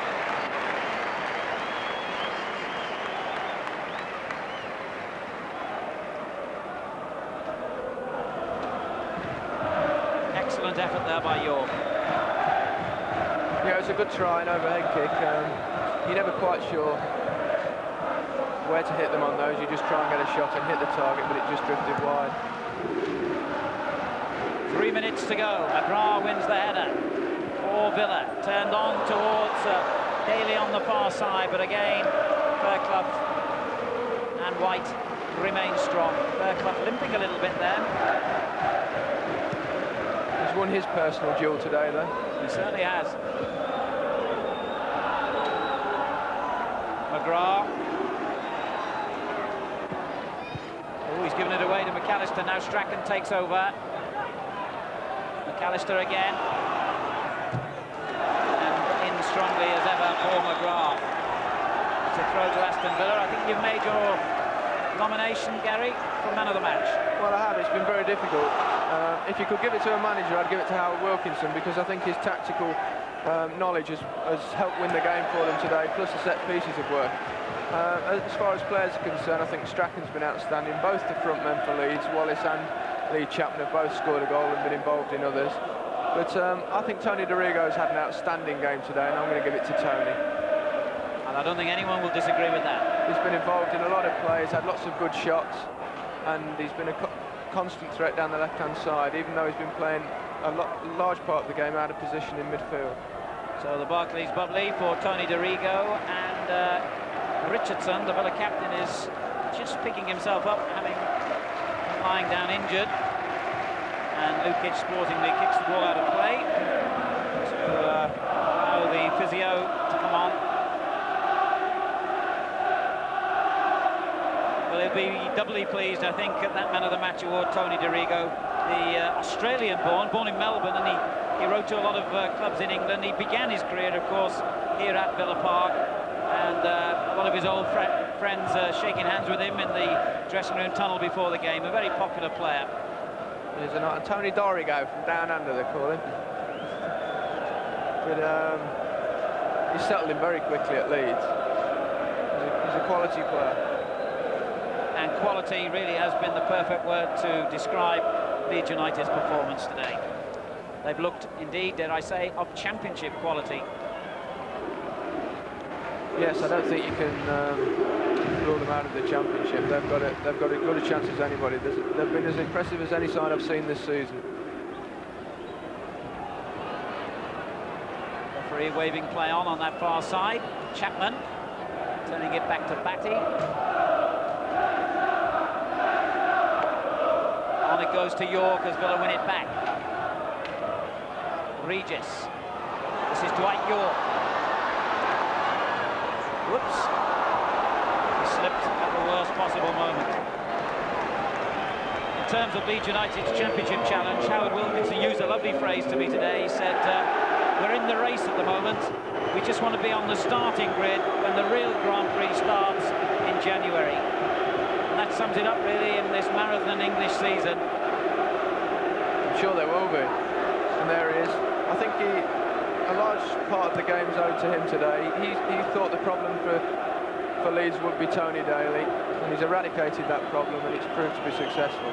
Excellent effort there by York. Yeah, it was a good try, an overhead kick. You're never quite sure where to hit them on those. You just try and get a shot and hit the target, but it just drifted wide. 3 minutes to go. McGrath wins the header for Villa. Turned on towards Daly on the far side, but again, Fairclough and White remain strong. Fairclough limping a little bit there. He's won his personal duel today, though. He certainly has. McGrath. Oh, he's given it away to McAllister. Now Strachan takes over. McAllister again. And in strongly as ever for McGrath. It's a throw to Aston Villa. I think you've made your nomination, Gary, for man of the match. Well, I have. It's been very difficult. If you could give it to a manager, I'd give it to Howard Wilkinson, because I think his tactical knowledge has helped win the game for them today, plus the set pieces have worked. As far as players are concerned, I think Strachan's been outstanding. Both the front men for Leeds, Wallace and Lee Chapman, have both scored a goal and been involved in others. But I think Tony Dorigo's had an outstanding game today, and I'm going to give it to Tony. And I don't think anyone will disagree with that. He's been involved in a lot of plays, had lots of good shots, and he's been a constant threat down the left-hand side, even though he's been playing a large part of the game out of position in midfield. So the Barclays bubbly for Tony Dorigo, and Richardson, the Villa captain, is just picking himself up, having lying down injured. And Lukic sportingly kicks the ball out of play to allow the physio to come on. Well, he'll be doubly pleased, I think, at that Man of the Match award, Tony Dorigo, the Australian-born in Melbourne, and he wrote to a lot of clubs in England. He began his career, of course, here at Villa Park, and a lot of his old friends shaking hands with him in the dressing room tunnel before the game. A very popular player. There's a Tony Dorigo from down under, they call him. But he settled in very quickly at Leeds. He's a quality player. And quality really has been the perfect word to describe Leeds United's performance today. They've looked, indeed, dare I say, of championship quality. Yes, I don't think you can rule them out of the championship. They've got as good a chance as anybody. They've been as impressive as any side I've seen this season. Referee waving play on that far side. Chapman turning it back to Batty. On it goes to York as Villa win it back. Regis. This is Dwight York. Whoops. He slipped at the worst possible moment. In terms of Leeds United's championship challenge, Howard Wilkinson used a lovely phrase to me today. He said, we're in the race at the moment. We just want to be on the starting grid when the real Grand Prix starts in January. And that sums it up, really, in this marathon English season. I'm sure there will be. And there he is. I think a large part of the game's owed to him today. He thought the problem for Leeds would be Tony Daly, and he's eradicated that problem, and it's proved to be successful.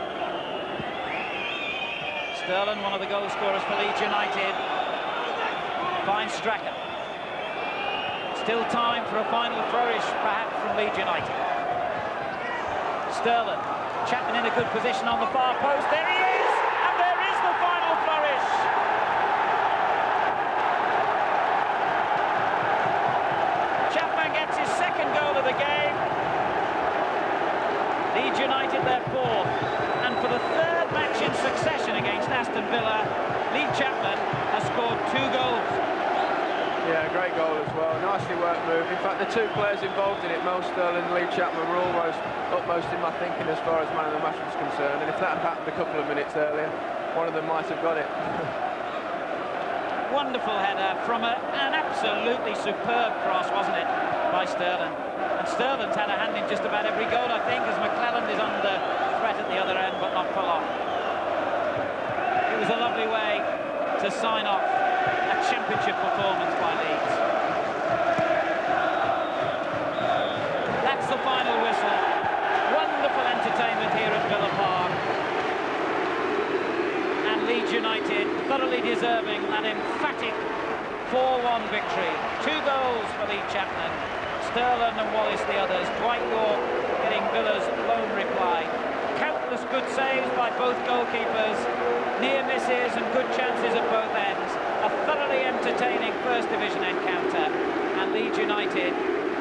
Sterling, one of the goal scorers for Leeds United, finds Strachan. Still time for a final flourish, perhaps, from Leeds United. Sterling, Chapman in a good position on the far post. There he is, and there is the final flourish. Chapman gets his second goal of the game. Leeds United their fourth, and for the third match in succession against Aston Villa, Lee Chapman has scored 2 goals. Yeah, great goal as well. Nicely worked move. In fact, the two players involved in it, Mo Sterling and Lee Chapman, were almost upmost in my thinking as far as man of the match was concerned. And if that had happened a couple of minutes earlier, one of them might have got it. Wonderful header from an absolutely superb cross, wasn't it, by Sterling? And Sterling's had a hand in just about every goal, I think, as McClelland is under threat at the other end, but not for long. It was a lovely way to sign off a championship performance by Leeds. That's the final whistle. Wonderful entertainment here at Villa Park. And Leeds United thoroughly deserving an emphatic 4-1 victory. 2 goals for Lee Chapman, Sterling and Wallace the others. Dwight York getting Villa's lone reply. Countless good saves by both goalkeepers, near misses and good chances at both ends. A thoroughly entertaining First Division encounter, and Leeds United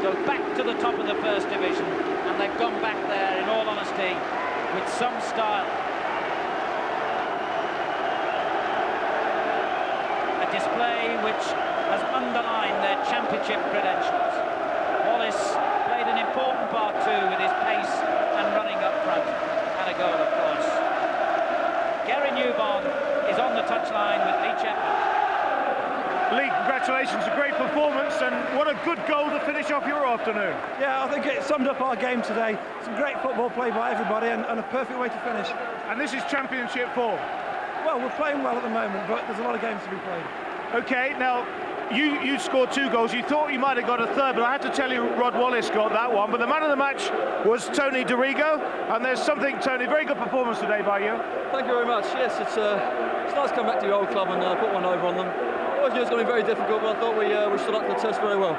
go back to the top of the First Division, and they've gone back there, in all honesty, with some style. A display which has underlined their championship credentials. Wallace played an important part too, with his pace and running up front, and a goal, of course. Gary Newbon is on the touchline with Lee Chapman. Lee, congratulations, a great performance, and what a good goal to finish off your afternoon. Yeah, I think it summed up our game today. Some great football played by everybody, and a perfect way to finish. And this is championship form. Well, we're playing well at the moment, but there's a lot of games to be played. Okay, now, you scored 2 goals. You thought you might have got a third, but I had to tell you Rod Wallace got that one. But the man of the match was Tony Dorigo, and there's something, Tony, very good performance today by you. Thank you very much. Yes, it's nice to come back to your old club and put one over on them. I knew it was going to be very difficult, but I thought we stood up to the test very well.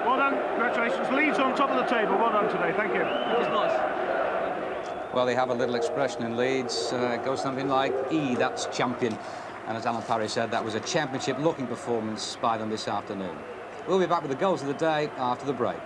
Well done, congratulations. Leeds on top of the table. Well done today, thank you. It was nice. Well, they have a little expression in Leeds. It goes something like, that's champion. And as Alan Parry said, that was a championship-looking performance by them this afternoon. We'll be back with the goals of the day after the break.